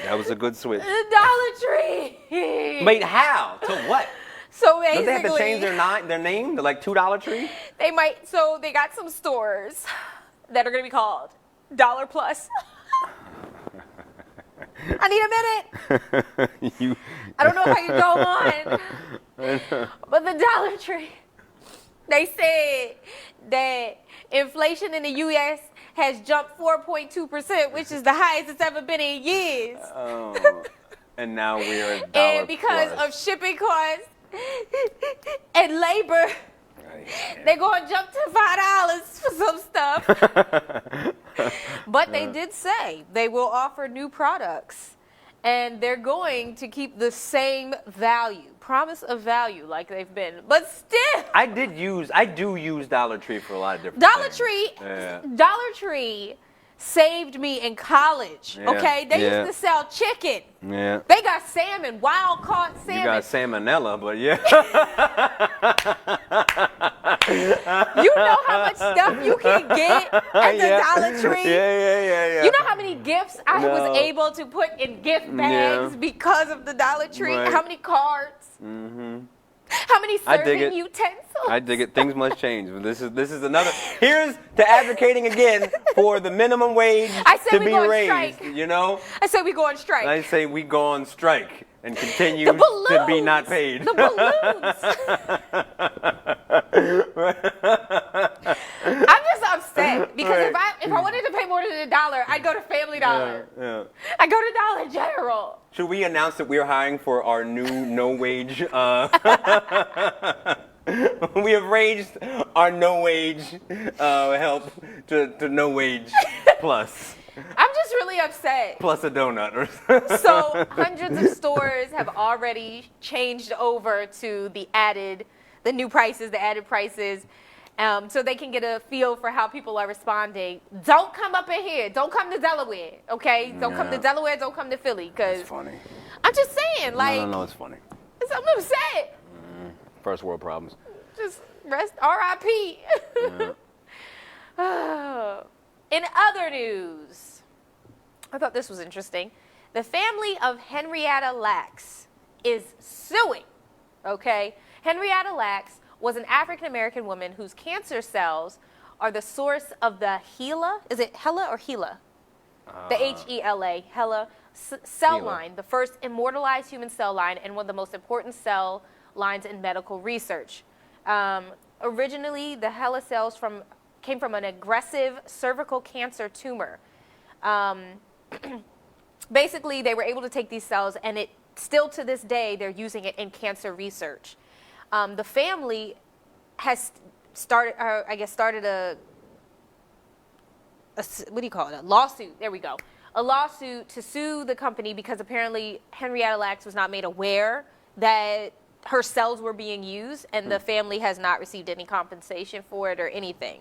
That was a good switch. The Dollar Tree. Wait, how? To what? So Don't they have to basically, change their name to like $2 Tree? they might. So they got some stores that are going to be called Dollar Plus. I need a minute. You. I don't know how you go on. But the Dollar Tree, they said that inflation in the U.S. has jumped 4.2%, which is the highest it's ever been in years. Oh, and now we're at $1 And because plus. of shipping costs and labor, they're going to jump to $5 for some stuff. But they did say they will offer new products, and they're going to keep the same value, promise of value like they've been. But still, I do use Dollar Tree for a lot of different Dollar things. Tree, Yeah. Dollar Tree saved me in college. Yeah, Okay, they yeah. used to sell chicken. Yeah. They got salmon, wild caught salmon. You got salmonella, but yeah. You know how much stuff you can get at the Yeah. Dollar Tree? Yeah. You know how many gifts I No. was able to put in gift bags Yeah. because of the Dollar Tree? Right. How many cards? Mm-hmm. How many I dig serving it. utensils? I dig it. Things must change. But this is another. Here's to advocating again for the minimum wage I said to we be go on raised. strike. You know, I said we go on strike. I say we go on strike and continue The to be balloons. not paid. The balloons. I'm just upset because Right. if I wanted to pay more than $1, I'd go to Family Dollar. Yeah. I'd go to Dollar General. Should we announce that we're hiring for our new no wage? We have raised our no wage help to no wage plus I'm just really upset. plus a donut. So hundreds of stores have already changed over to the added prices, so they can get a feel for how people are responding. Don't come up in here. Don't come to Delaware, okay? Don't come to Yeah. Delaware. Don't come to Philly, because It's funny. I'm just saying, like, No, it's funny. I'm upset. First world problems. Just rest, R.I.P. In other news, I thought this was interesting. The family of Henrietta Lacks is suing, okay? Henrietta Lacks was an African-American woman whose cancer cells are the source of the HeLa, is it HeLa or HeLa? The HeLa, HeLa cell HeLa. line, the first immortalized human cell line and one of the most important cell lines in medical research. Originally, the HeLa cells came from an aggressive cervical cancer tumor. Basically, they were able to take these cells, and it still to this day, they're using it in cancer research. The family has started a what do you call it? A lawsuit. There we go. A lawsuit to sue the company because apparently Henrietta Lacks was not made aware that her cells were being used, and the family has not received any compensation for it or anything.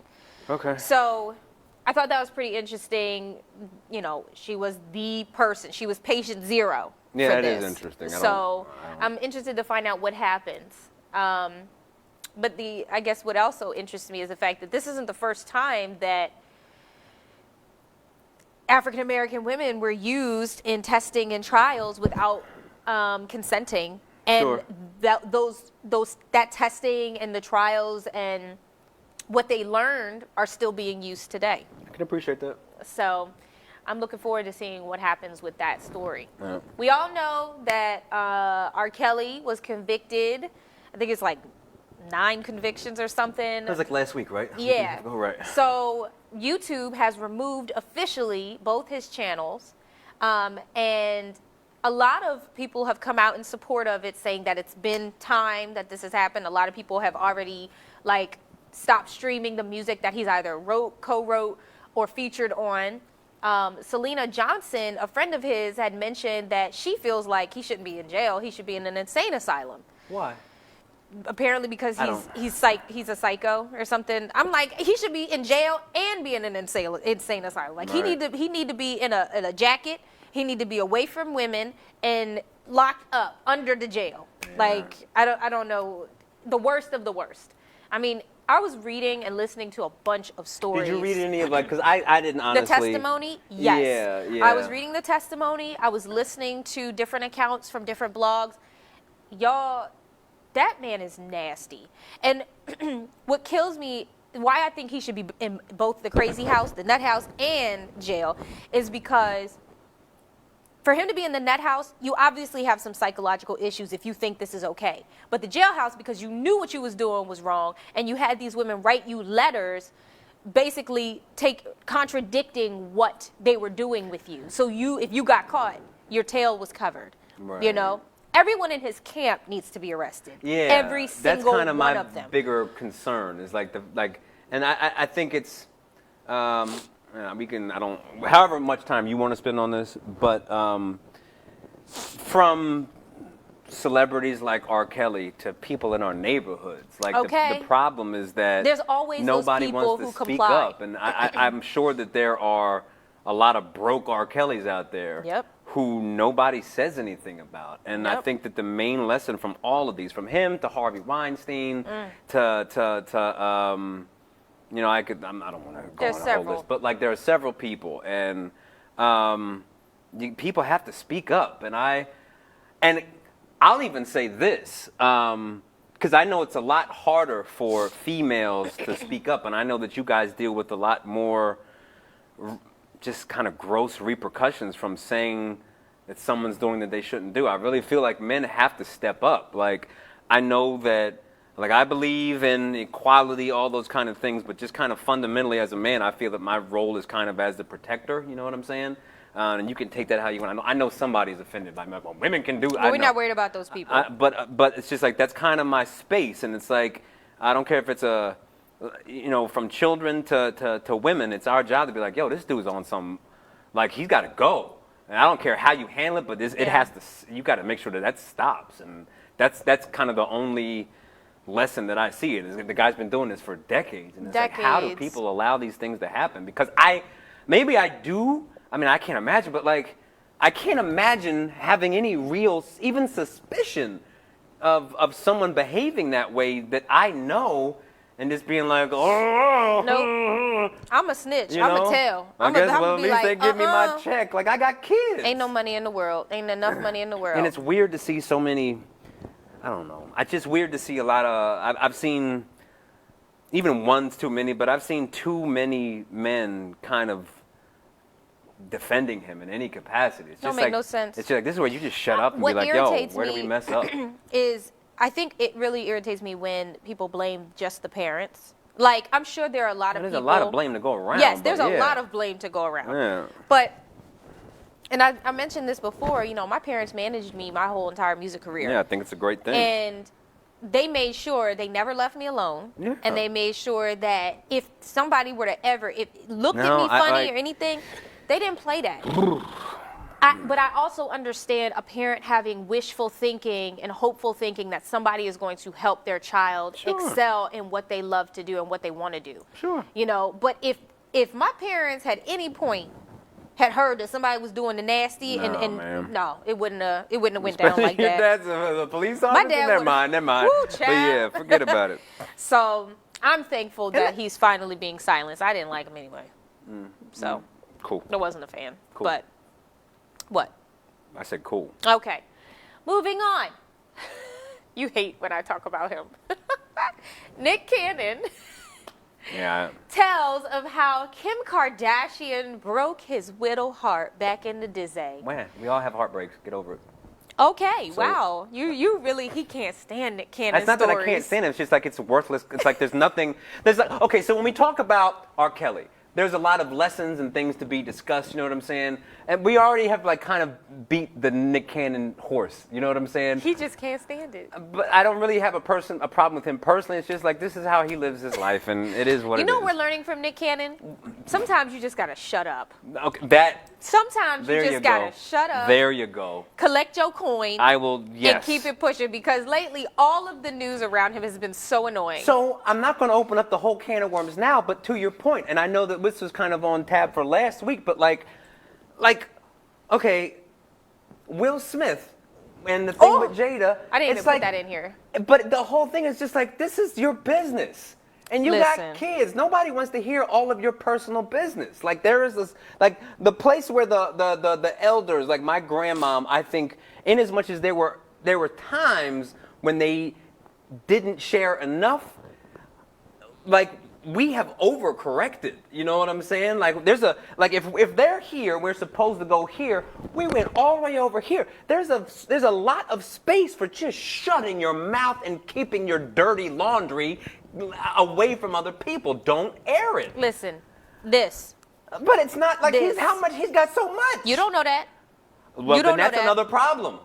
Okay. So I thought that was pretty interesting. You know, she was the person. She was patient zero, Yeah, for that this. is interesting. So I'm interested to find out what happens. But I guess what also interests me is the fact that this isn't the first time that African American women were used in testing and trials without consenting, and Sure. that testing and the trials and what they learned are still being used today. I can appreciate that. So I'm looking forward to seeing what happens with that story. Yeah. We all know that R. Kelly was convicted. I think it's like 9 convictions or something. That was like last week, right? Yeah. Oh, right. So YouTube has removed officially both his channels, and a lot of people have come out in support of it, saying that it's been time that this has happened. A lot of people have already stopped streaming the music that he's either wrote, co-wrote, or featured on. Selena Johnson, a friend of his, had mentioned that she feels like he shouldn't be in jail. He should be in an insane asylum. Why? Apparently because he's a psycho or something. I'm like, he should be in jail and be in an insane asylum. Like, Right. he need to be in a jacket. He need to be away from women and locked up under the jail. Yeah. Like, I don't know, the worst of the worst. I mean, I was reading and listening to a bunch of stories. Did you read any of because I didn't honestly. The testimony? Yes. Yeah. I was reading the testimony. I was listening to different accounts from different blogs. Y'all, that man is nasty. And what kills me, why I think he should be in both the crazy house, the nut house, and jail, is because for him to be in the nut house, you obviously have some psychological issues if you think this is okay. But the jailhouse, because you knew what you was doing was wrong, and you had these women write you letters basically contradicting what they were doing with you. So if you got caught, your tail was covered. Right. You know? Everyone in his camp needs to be arrested. Yeah, Every single that's kind of one my of them. bigger concern. Is and I think it's we can however much time you want to spend on this, but from celebrities like R. Kelly to people in our neighborhoods, the problem is that there's always nobody those people wants to who speak comply. up, and I'm sure that there are a lot of broke R. Kellys out there. Yep. Who nobody says anything about. And I think that the main lesson from all of these, from him to Harvey Weinstein to I don't want to go on a whole list, but there are several people, and people have to speak up. And I'll even say this, because I know it's a lot harder for females to speak up, and I know that you guys deal with a lot more just kind of gross repercussions from saying that someone's doing that they shouldn't do. I really feel like men have to step up. I know that, I believe in equality, all those kind of things, but just kind of fundamentally as a man, I feel that my role is kind of as the protector, you know what I'm saying? And you can take that how you want. I know somebody's offended by me. Well, women can do. But we're not worried about those people. But it's just that's kind of my space, and it's I don't care if it's from children to women, it's our job to be like, yo, this dude's on some, he's got to go. And I don't care how you handle it, but it has to, you got to make sure that stops. And that's kind of the only lesson that I see. It is the guy's been doing this for decades. And it's how do people allow these things to happen? Because I can't imagine, but I can't imagine having any real, even suspicion of someone behaving that way that I know. And just being oh, nope. I'm a snitch. You I'm know? a tell. I guess, at least they give me my check. I got kids. Ain't no money in the world. Ain't enough money in the world. And it's weird to see so many, I don't know. It's just weird to see a lot of, I've seen, even one's too many, but I've seen too many men kind of defending him in any capacity. It's don't just make no sense. It's just this is where you just shut up and what be like, yo, irritates where do we mess up? Is I think it really irritates me when people blame just the parents. I'm sure there are a lot of people. There's a lot of blame to go around. Yes, there's a lot of blame to go around. Yeah. But, and I mentioned this before, my parents managed me my whole entire music career. Yeah, I think it's a great thing. And they made sure they never left me alone. Yeah. And they made sure that if somebody were to ever looked at me funny or anything, they didn't play that. But I also understand a parent having wishful thinking and hopeful thinking that somebody is going to help their child excel in what they love to do and what they want to do. Sure. But if my parents had any point had heard that somebody was doing the nasty, No, and ma'am. no, it wouldn't have went down like Your that. dad's a police officer? My dad Never would've- mind, never mind. Woo, But child. yeah, forget about it. So I'm thankful that he's finally being silenced. I didn't like him anyway, so Cool. I wasn't a fan. Cool. But what? I said cool. Okay, moving on. You hate when I talk about him. Nick Cannon Yeah. tells of how Kim Kardashian broke his widow heart back in the Disney. Man, we all have heartbreaks. Get over it. Okay, So- wow. You really, he can't stand Nick Cannon It's not that I can't stand it. It's just like it's worthless. It's like there's nothing. There's like, okay, so when we talk about R. Kelly, there's a lot of lessons and things to be discussed. You know what I'm saying? And we already have like kind of beat the Nick Cannon horse. You know what I'm saying? He just can't stand it. But I don't really have a problem with him personally. It's just like this is how he lives his life, and it is what You it know is. what we're learning from Nick Cannon? Sometimes you just gotta shut up. Okay, that. Sometimes There you you just go. gotta shut up, There you go. collect your coin, I will. Yes. and keep it pushing, because lately all of the news around him has been so annoying. So I'm not going to open up the whole can of worms now, but to your point, and I know that this was kind of on tab for last week, but like, okay, Will Smith and the thing Oh, with Jada. I didn't even it's put like, that in here. But the whole thing is just like, this is your business. And you Listen. got kids. Nobody wants to hear all of your personal business. Like there is this, like the place where the elders, like my grandmom, I think, in as much as there were times when they didn't share enough, like we have overcorrected. You know what I'm saying? Like there's a, like if they're here, we're supposed to go here. We went all the way over here. There's a lot of space for just shutting your mouth and keeping your dirty laundry away from other people. Don't air it. Listen, this. But it's not like This. he's got so much. You don't know that. Well, you don't then that's know that. another problem.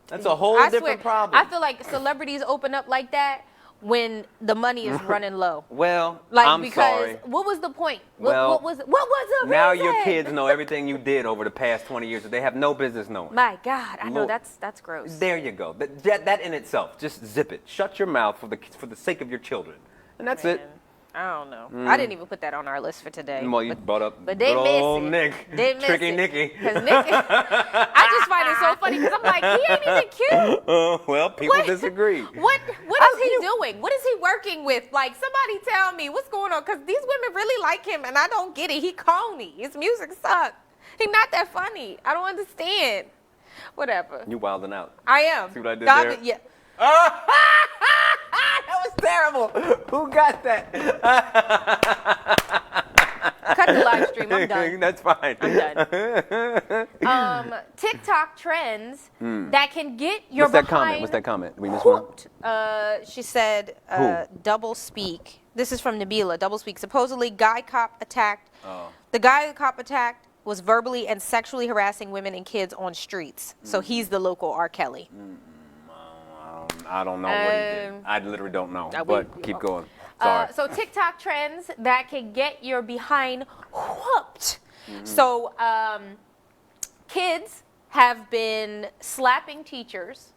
That's a whole I different swear, problem. I feel like celebrities open up like that when the money is running low. Well, Like I'm because sorry. what was the point? Well, what was the Now reason? your kids know everything you did over the past 20 years that they have no business knowing. My God, I know Well, that's gross. There you go. That in itself, just zip it. Shut your mouth for the sake of your children, and that's it. Man, I don't know. I didn't even put that on our list for today. Well, you brought up But they good miss old it. Nick, They miss tricky it. Nicky. 'Cause Nick, I just find it so funny because I'm like, he ain't even cute. Well, people What? disagree. What is he doing? What is he working with? Like, somebody tell me what's going on, because these women really like him, and I don't get it. He corny. His music sucks. He's not that funny. I don't understand. Whatever. You wilding out. I am. See what I did Dog- there? Yeah. That was terrible. Who got that? Cut the live stream. I'm done. That's fine. I'm done. TikTok trends that can get your What's that behind comment? What's that comment? Did we miss one? hooked. She said, Who? double speak. This is from Nabila. Double speak. Supposedly, guy cop attacked. Oh. The guy the cop attacked was verbally and sexually harassing women and kids on streets. So he's the local R. Kelly. I don't know what he did. I literally don't know. But keep going. Sorry. So TikTok trends that can get your behind whooped. So kids have been slapping teachers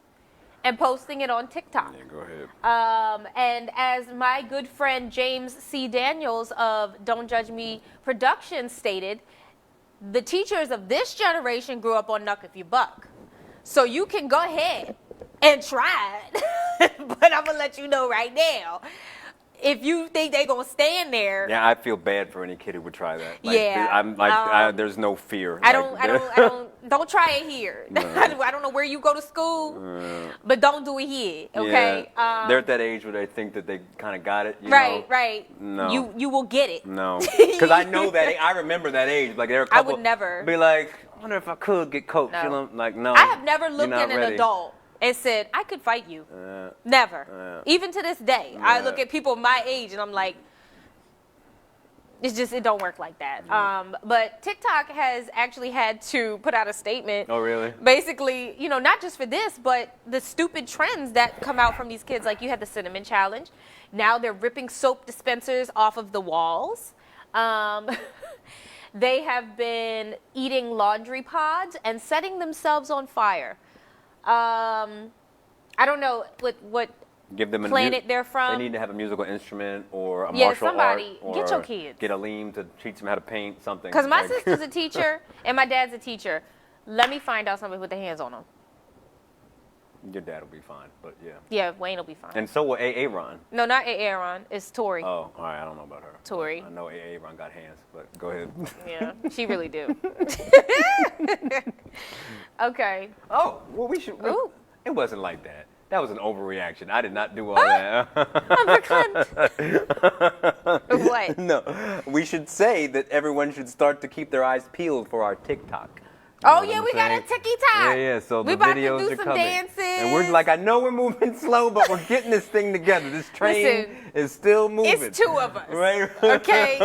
and posting it on TikTok. Yeah, go ahead. And as my good friend James C. Daniels of Don't Judge Me Productions stated, the teachers of this generation grew up on Knuck If You Buck. So you can go ahead and try it. But I'm going to let you know right now, if you think they're going to stand there. Yeah, I feel bad for any kid who would try that. Like, Yeah, I'm like, there's no fear. I Like, don't try it here. I don't know where you go to school, but don't do it here, okay? Yeah, they're at that age where they think that they kind of got it. You Right, know? right. No. You will get it. No, because I know that. I remember that age. Like there are a I couple. would never. Be like, I wonder if I could get coached. No. You know, like no. I have never you're looked not at an ready. adult and said, I could fight you. Never. Even to this day, I look at people my age and I'm like, it don't work like that. But TikTok has actually had to put out a statement. Oh, really? Basically, not just for this, but the stupid trends that come out from these kids. Like you had the cinnamon challenge. Now they're ripping soap dispensers off of the walls. They have been eating laundry pods and setting themselves on fire. I don't know what Give them a planet they're from. They need to have a musical instrument or a Yeah, martial somebody, art. get Or your kids. Get Aleem to teach them how to paint something. Because my Like- sister's a teacher and my dad's a teacher. Let me find out somebody with their hands on them. Your dad will be fine, but yeah. Yeah, Wayne will be fine. And so will A.A. Ron. No, not Aaron. It's Tori. Oh, all right. I don't know about her. Tori. I know A.A. Ron got hands, but go ahead. Yeah, she really do. Okay. Oh, well, we should. Ooh. It wasn't like that. That was an overreaction. I did not do all that. What? No, we should say that everyone should start to keep their eyes peeled for our TikTok. You Oh know yeah, what we I'm got a saying? TikTok. Yeah. So we the about videos to do are some coming, dances. and we're like, I know we're moving slow, but we're getting this thing together. This train Listen, is still moving. It's two of us. Right. Okay.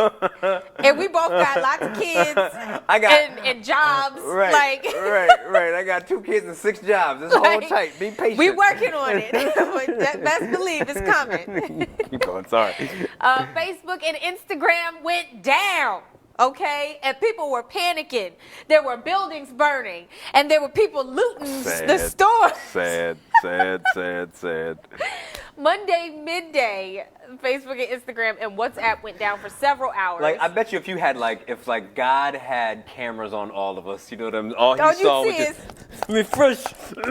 And we both got lots of kids I got. and jobs. Right, Like right. I got 2 kids and 6 jobs. Just hold Like, tight. Be patient. we working on it. But best believe it's coming. Keep going. Sorry. Facebook and Instagram went down. Okay, and people were panicking. There were buildings burning, and there were people looting the stores. Sad. Monday midday, Facebook and Instagram and WhatsApp went down for several hours. Like, I bet you if you had, like, if, like, God had cameras on all of us, you know what I mean? All he saw was just, refresh, is it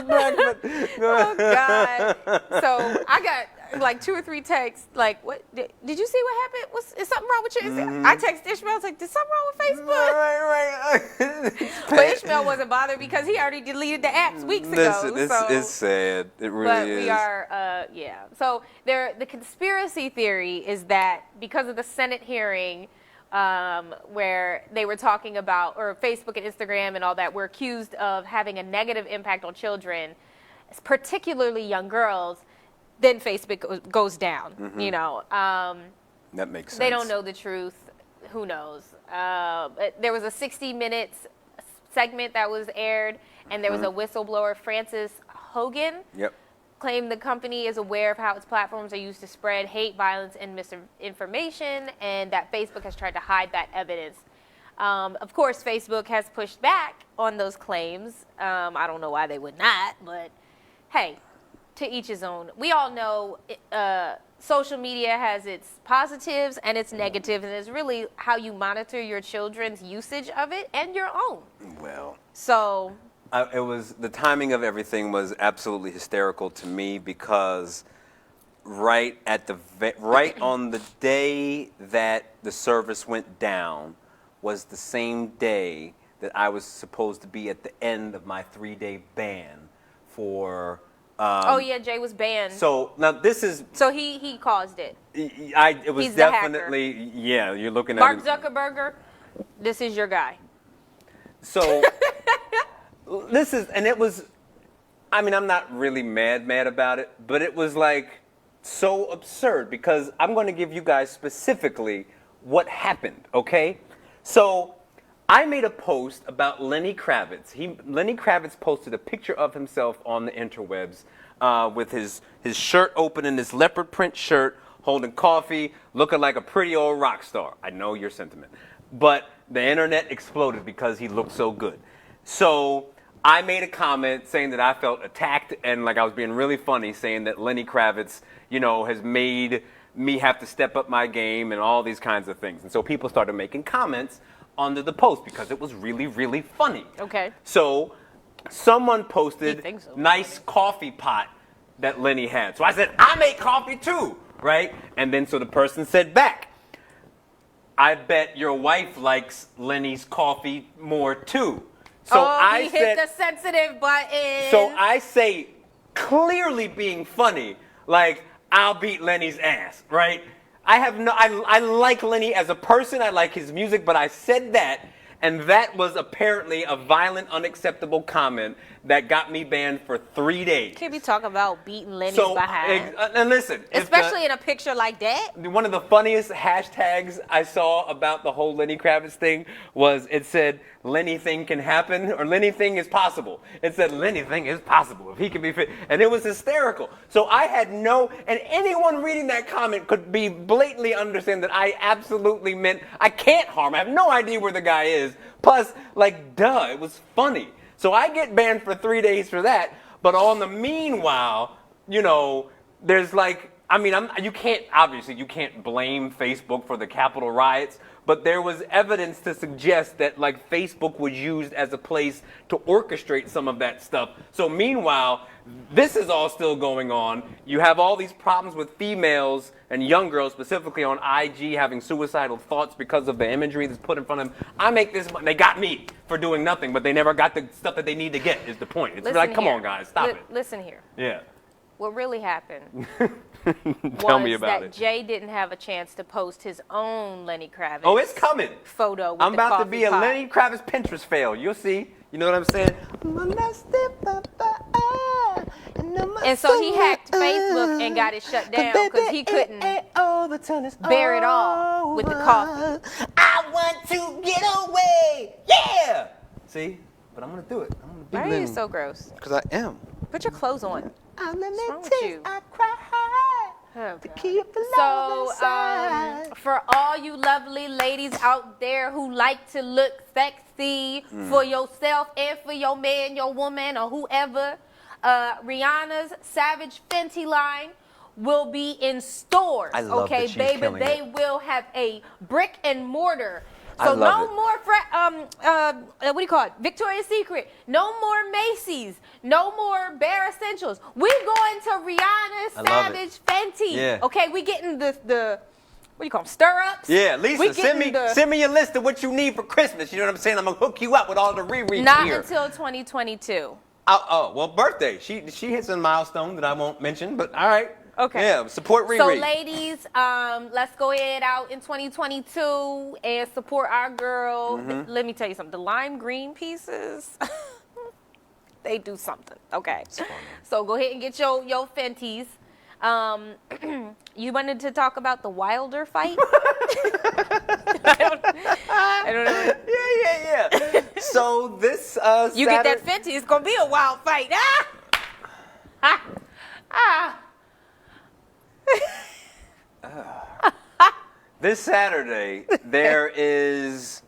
back? But, Oh, God. So I got like 2 or 3 texts. Like, what? Did you see what happened? Is something wrong with your Instagram? I texted Ishmael. I was like, did something wrong with Facebook? Right. But Ishmael wasn't bothered because he already deleted the apps weeks ago. It's sad. It really But is. we are, yeah. So the conspiracy theory is that because of the Senate hearing where they were talking about, or Facebook and Instagram and all that, were accused of having a negative impact on children, particularly young girls, then Facebook goes down, you know. That makes sense. They don't know the truth. Who knows? There was a 60 Minutes segment that was aired, and there was a whistleblower, Francis Hogan, claimed the company is aware of how its platforms are used to spread hate, violence, and misinformation, and that Facebook has tried to hide that evidence. Of course, Facebook has pushed back on those claims. I don't know why they would not, but hey, to each his own. We all know social media has its positives and its negatives, and it's really how you monitor your children's usage of it and your own. Well. So. It was, the timing of everything was absolutely hysterical to me because right on the day that the service went down was the same day that I was supposed to be at the end of my 3-day ban for. Oh yeah, Jay was banned. So now this is. So he caused it. It was He's the definitely hacker. Yeah. You're looking Mark at Zuckerberg. This is your guy. So this is, and it was. I mean, I'm not really mad about it, but it was like so absurd because I'm going to give you guys specifically what happened. Okay, so. I made a post about Lenny Kravitz. Lenny Kravitz posted a picture of himself on the interwebs with his shirt open in this leopard print shirt, holding coffee, looking like a pretty old rock star. I know your sentiment. But the internet exploded because he looked so good. So I made a comment saying that I felt attacked and like I was being really funny, saying that Lenny Kravitz, you know, has made me have to step up my game and all these kinds of things. And so people started making comments under the post because it was really, really funny. Okay. So someone posted so. Nice coffee pot that Lenny had. So I said, I make coffee too, right? And then so the person said back, I bet your wife likes Lenny's coffee more too. So I hit the sensitive button. So I say, clearly being funny, like, I'll beat Lenny's ass, right? I like Lenny as a person, I like his music, but I said that, and that was apparently a violent, unacceptable comment that got me banned for 3 days. Can't be talking about beating Lenny's behind. And listen. Especially in a picture like that. One of the funniest hashtags I saw about the whole Lenny Kravitz thing was, it said, Lenny-thing can happen, or Lenny-thing is possible. It said, Lenny-thing is possible, if he can be fit. And it was hysterical. So I had and anyone reading that comment could be blatantly understand that I absolutely meant, I can't harm. I have no idea where the guy is. Plus, like, duh, it was funny. So I get banned for 3 days for that. But on the meanwhile, you know, there's like, I mean, you can't blame Facebook for the Capitol riots, but there was evidence to suggest that like Facebook was used as a place to orchestrate some of that stuff. So meanwhile, this is all still going on. You have all these problems with females and young girls, specifically on IG, having suicidal thoughts because of the imagery that's put in front of them. I make this, they got me for doing nothing, but they never got the stuff that they need to get, is the point. It's like, come on, guys, stop it. Listen here. Yeah. What really happened Tell me was about that it. Jay didn't have a chance to post his own Lenny Kravitz. Oh, it's coming. Photo with I'm the about to coffee be a pot. Lenny Kravitz Pinterest fail. You'll see. You know what I'm saying? And so he hacked Facebook and got it shut down because he couldn't bear it all with the coffee. I want to get away. Yeah. See? But I'm going to do it. I'm going to be Why are you Lenny. so gross? Because I am. Put your clothes on. I'm What's wrong with you? I cry Oh, to God. keep the love inside. For all you lovely ladies out there who like to look sexy for yourself and for your man, your woman, or whoever, Rihanna's Savage Fenty line will be in stores. I love okay, that she's baby, killing they it. will have a brick and mortar. I So love no it. more, what do you call it? Victoria's Secret. No more Macy's. No more Bare Essentials. We going to Rihanna's I love Savage Fenty. Yeah. Okay, we getting the what do you call them? Stir-ups? Yeah, We Lisa, send getting me your list of what you need for Christmas. You know what I'm saying? I'm gonna hook you up with all the rereads Not here. until 2022. Oh, well, birthday. She hits a milestone that I won't mention, but all right. Okay. Yeah, support Riri. So, ladies, let's go ahead out in 2022 and support our girl. Mm-hmm. Let me tell you something. The lime green pieces, they do something. Okay. So go ahead and get your Fenties. You wanted to talk about the Wilder fight? I don't know. Yeah. So this You get that Fenty, it's gonna be a wild fight. This Saturday, there is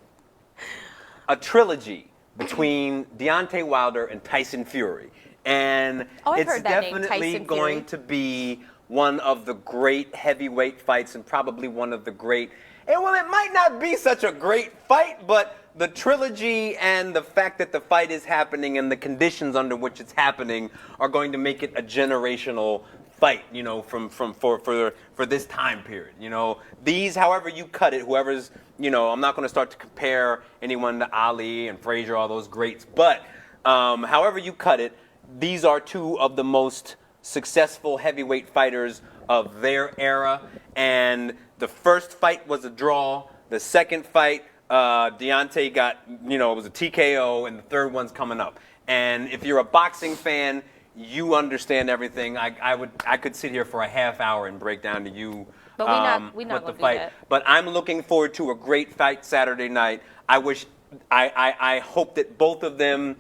a trilogy between Deontay Wilder and Tyson Fury. And Oh, I've it's heard that name, definitely Tyson going Fury. to be one of the great heavyweight fights and probably one of the great. And well, it might not be such a great fight, but the trilogy and the fact that the fight is happening and the conditions under which it's happening are going to make it a generational fight, you know, for this time period. You know, these, however you cut it, whoever's, you know, I'm not going to start to compare anyone to Ali and Frazier, all those greats, but however you cut it, these are two of the most successful heavyweight fighters of their era. And the first fight was a draw. The second fight, Deontay got, you know, it was a TKO, and the third one's coming up. And if you're a boxing fan, you understand everything. I could sit here for a half hour and break down to you But we not what gonna the do fight. that. But I'm looking forward to a great fight Saturday night. I hope that both of them,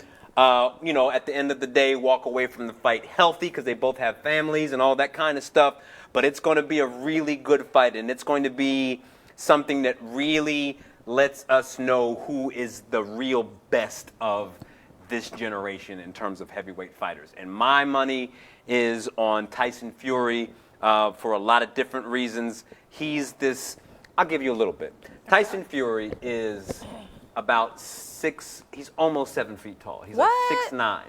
you know, at the end of the day, walk away from the fight healthy because they both have families and all that kind of stuff. But it's going to be a really good fight, and it's going to be something that really lets us know who is the real best of this generation in terms of heavyweight fighters. And my money is on Tyson Fury for a lot of different reasons. He's this, I'll give you a little bit. Tyson Fury is about he's almost 7 feet tall. He's What? like 6'9".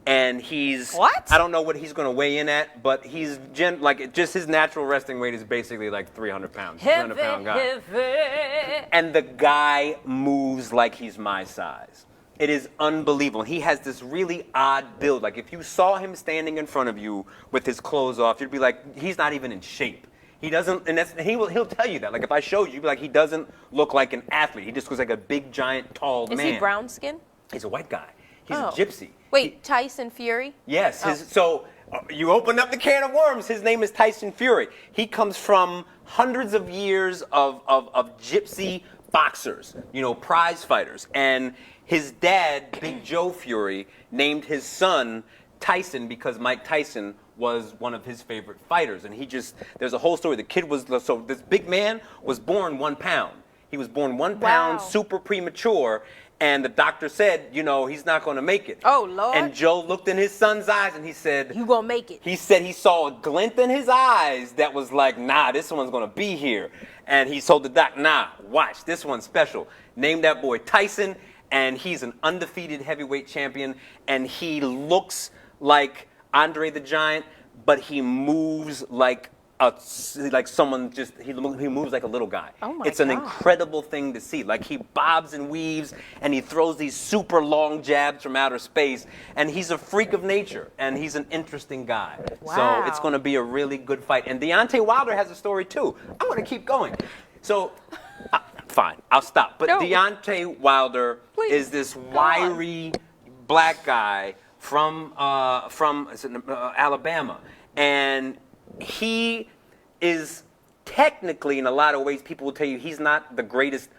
And he's, What? I don't know what he's going to weigh in at, but he's just his natural resting weight is basically like 300 pounds. 300-pound guy. Heavy. And the guy moves like he's my size. It is unbelievable. He has this really odd build. Like if you saw him standing in front of you with his clothes off, you'd be like, he's not even in shape. He doesn't, and he'll tell you that. Like if I showed you, you'd be like, he doesn't look like an athlete. He just looks like a big, giant, tall Is man. he brown skin? He's a white guy. He's Oh. a gypsy. Wait, Tyson Fury? Yes. Oh. So you open up the can of worms. His name is Tyson Fury. He comes from hundreds of years of gypsy boxers, you know, prize fighters. And his dad, Big Joe Fury, named his son Tyson because Mike Tyson was one of his favorite fighters. And there's a whole story. The kid so this big man was born 1 pound. He was born 1 pound, Wow. super premature, And the doctor said, he's not going to make it. Oh, Lord. And Joe looked in his son's eyes and he said, You gonna make it. He said he saw a glint in his eyes that was like, nah, this one's going to be here. And he told the doc, nah, watch, this one's special. Name that boy Tyson, and he's an undefeated heavyweight champion, and he looks like Andre the Giant, but he moves like someone he moves like a little guy. Oh my It's an God. incredible thing to see. Like, he bobs and weaves and he throws these super long jabs from outer space, and he's a freak of nature and he's an interesting guy. Wow. So it's going to be a really good fight. And Deontay Wilder has a story too. I'm going to keep going. So fine, I'll stop. But No. Deontay Wilder Please, is this wiry black guy from Alabama, and he is technically, in a lot of ways, people will tell you he's not the greatest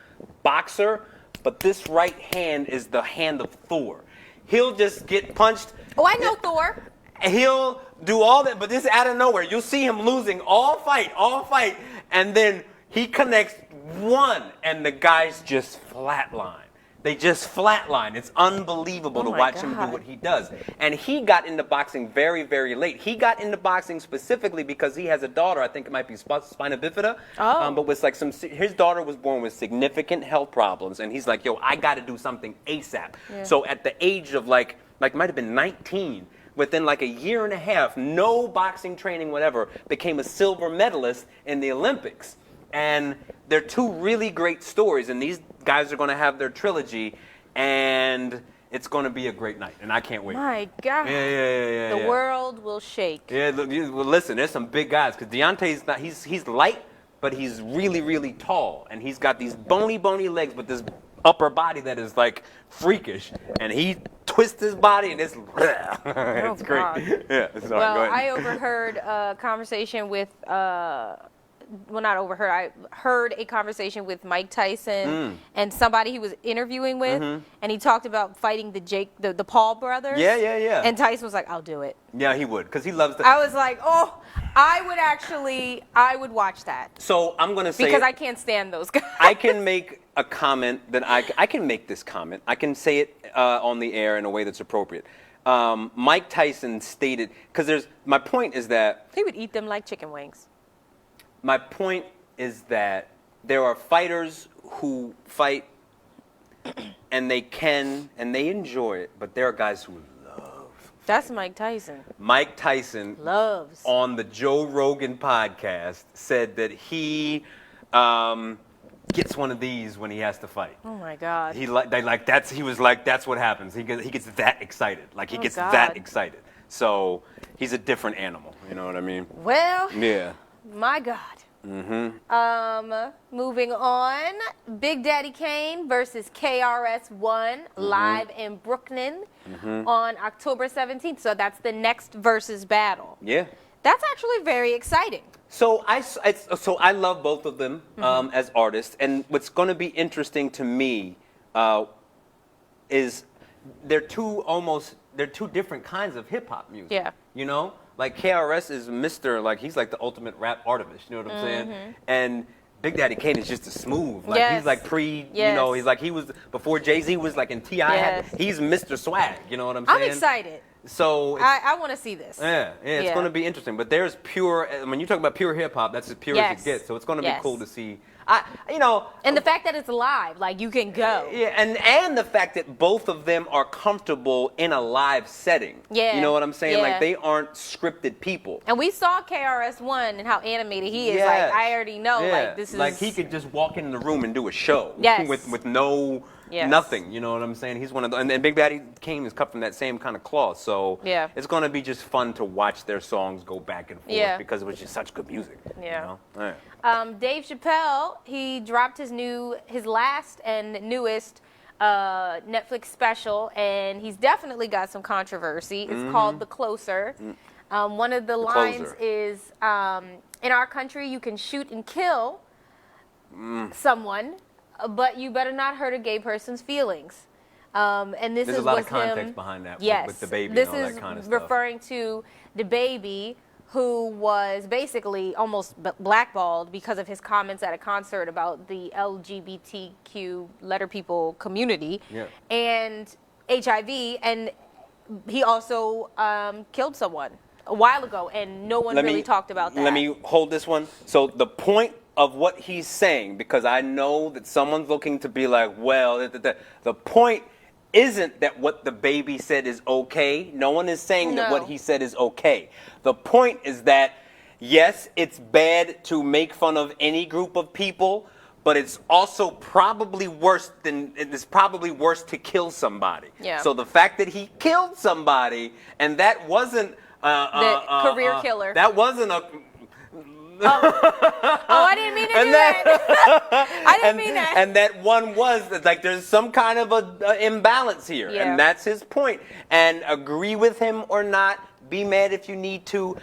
boxer, but this right hand is the hand of Thor. He'll just get punched. Oh, I know Thor. He'll do all that, but this out of nowhere, you'll see him losing all fight, and then he connects one, and the guys just flatline. They just flatline. It's unbelievable to my watch him do God. what he does. And he got into boxing very, very late. He got into boxing specifically because he has a daughter. I think it might be spina bifida. Oh. But with like his daughter was born with significant health problems, and he's like, yo, I got to do something ASAP. Yeah. So at the age of like might have been 19, within like a year and a half, no boxing training, whatever, became a silver medalist in the Olympics. And they're two really great stories, and these guys are going to have their trilogy, and it's going to be a great night, and I can't wait. My God. Yeah. The world will shake. Yeah, look, well, listen, there's some big guys, because Deontay's not, he's light, but he's really, really tall, and he's got these bony legs, but this upper body that is like freakish, and he twists his body, and it's it's great. God. Yeah, sorry, go Well, ahead. I overheard a conversation with, I heard a conversation with Mike Tyson and somebody he was interviewing with, and he talked about fighting the Paul brothers. Yeah. And Tyson was like, I'll do it. Yeah, he would, because he loves the... I was like, oh, I would watch that. So I'm going to say... Because I can't stand those guys. I can make a comment that I can make this comment. I can say it on the air in a way that's appropriate. Mike Tyson stated, because my point is that... He would eat them like chicken wings. My point is that there are fighters who fight and they enjoy it, but there are guys who love. That's Mike Tyson. Mike Tyson Loves. on the Joe Rogan podcast said that he gets one of these when he has to fight. Oh my God. He was like that's what happens. He gets that excited. Like he gets God. that excited. So he's a different animal. You know what I mean? Well, Yeah. my God. Moving on, Big Daddy Kane versus KRS-One live in Brooklyn on October 17th. So that's the next versus battle. Yeah. That's actually very exciting. So I love both of them as artists, and what's going to be interesting to me is they're two different kinds of hip hop music. Yeah. You know, like KRS is he's like the ultimate rap artist. You know what I'm saying? And Big Daddy Kane is just a smooth. Like Yes. he's like Yes. he was before Jay-Z was like in T.I. Yes. He's Mr. Swag. You know what I'm saying? I'm excited. So I want to see this. it's going to be interesting. But there's when you talk about pure hip hop, that's as pure as it gets. So it's going to be Yes. cool to see. And the fact that it's live, like you can go. Yeah, and the fact that both of them are comfortable in a live setting. Yeah. You know what I'm saying? Yeah. Like they aren't scripted people. And we saw KRS-One and how animated he is. Yes. Like I already know. Yeah. Like this is like he could just walk in the room and do a show. Yes. with no Yes. nothing. You know what I'm saying? He's one of the, and Big Daddy Kane is cut from that same kind of cloth. So Yeah. it's going to be just fun to watch their songs go back and forth Yeah. because it was just such good music. Yeah. You know? Yeah. Dave Chappelle, he dropped his last and newest Netflix special, and he's definitely got some controversy. It's called The Closer. One of the lines Closer. is, in our country, you can shoot and kill someone, but you better not hurt a gay person's feelings. And this There's is a lot with of context him. behind that Yes, with the baby this and all is that kind of stuff. referring to the baby who was basically almost blackballed because of his comments at a concert about the LGBTQ letter people community and HIV, and he also killed someone a while ago, and no one really talked about that. Let me hold this one. So the point of what he's saying, because I know that someone's looking to be like, well, the point isn't that what the baby said is okay. No one is saying that what he said is okay. The point is that, yes, it's bad to make fun of any group of people, but it's also probably worse to kill somebody. Yeah. So the fact that he killed somebody, and that wasn't career killer. That wasn't a. I didn't mean to do that. I didn't mean that. And that one was like there's some kind of a imbalance here, and that's his point. And agree with him or not, be mad if you need to.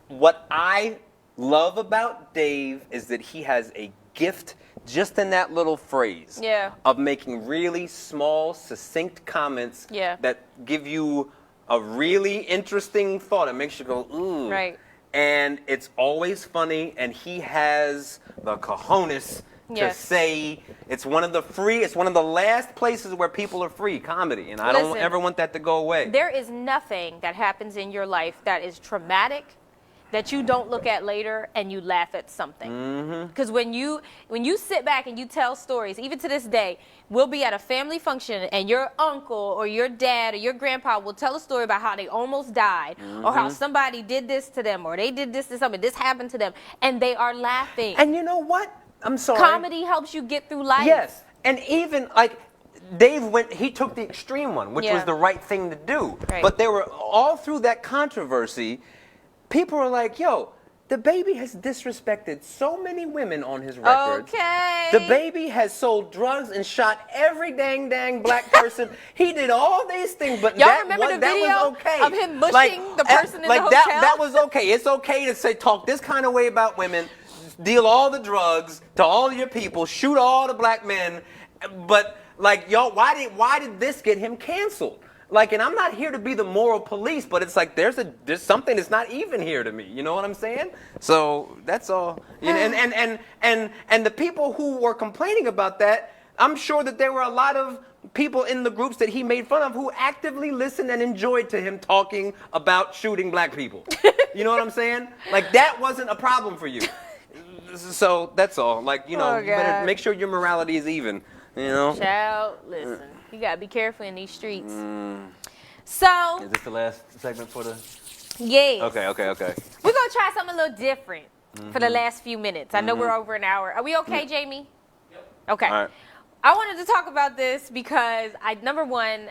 What I love about Dave is that he has a gift just in that little phrase of making really small, succinct comments that give you a really interesting thought. It makes you go, ooh. Right. And it's always funny, and he has the cojones to say it's one of the last places where people are free, comedy, and I don't ever want that to go away. There is nothing that happens in your life that is traumatic that you don't look at later and you laugh at something. Because when you sit back and you tell stories, even to this day, we'll be at a family function and your uncle or your dad or your grandpa will tell a story about how they almost died or how somebody did this to them or they did this to somebody, this happened to them, and they are laughing. And you know what? I'm sorry. Comedy helps you get through life. Yes. And even like Dave he took the extreme one, which was the right thing to do. Right. But they were all through that controversy. People are like, yo, the baby has disrespected so many women on his records. Okay. The baby has sold drugs and shot every dang black person. He did all these things, but Y'all that remember the was video okay. of him mushing the person in like the hotel? That was okay. It's okay to talk this kind of way about women, deal all the drugs to all your people, shoot all the black men, but like, y'all, why did this get him canceled? Like, and I'm not here to be the moral police, but it's like there's something that's not even here to me. You know what I'm saying? So that's all. You know, and the people who were complaining about that, I'm sure that there were a lot of people in the groups that he made fun of who actively listened and enjoyed to him talking about shooting black people. You know what I'm saying? Like, that wasn't a problem for you. So that's all. Like, you know, you better make sure your morality is even. You know? Child, listen. You gotta be careful in these streets. So. Is this the last segment for the? Yes. Okay. We're gonna try something a little different for the last few minutes. I know we're over an hour. Are we okay, Jamie? Yep. Okay. All right. I wanted to talk about this because number one,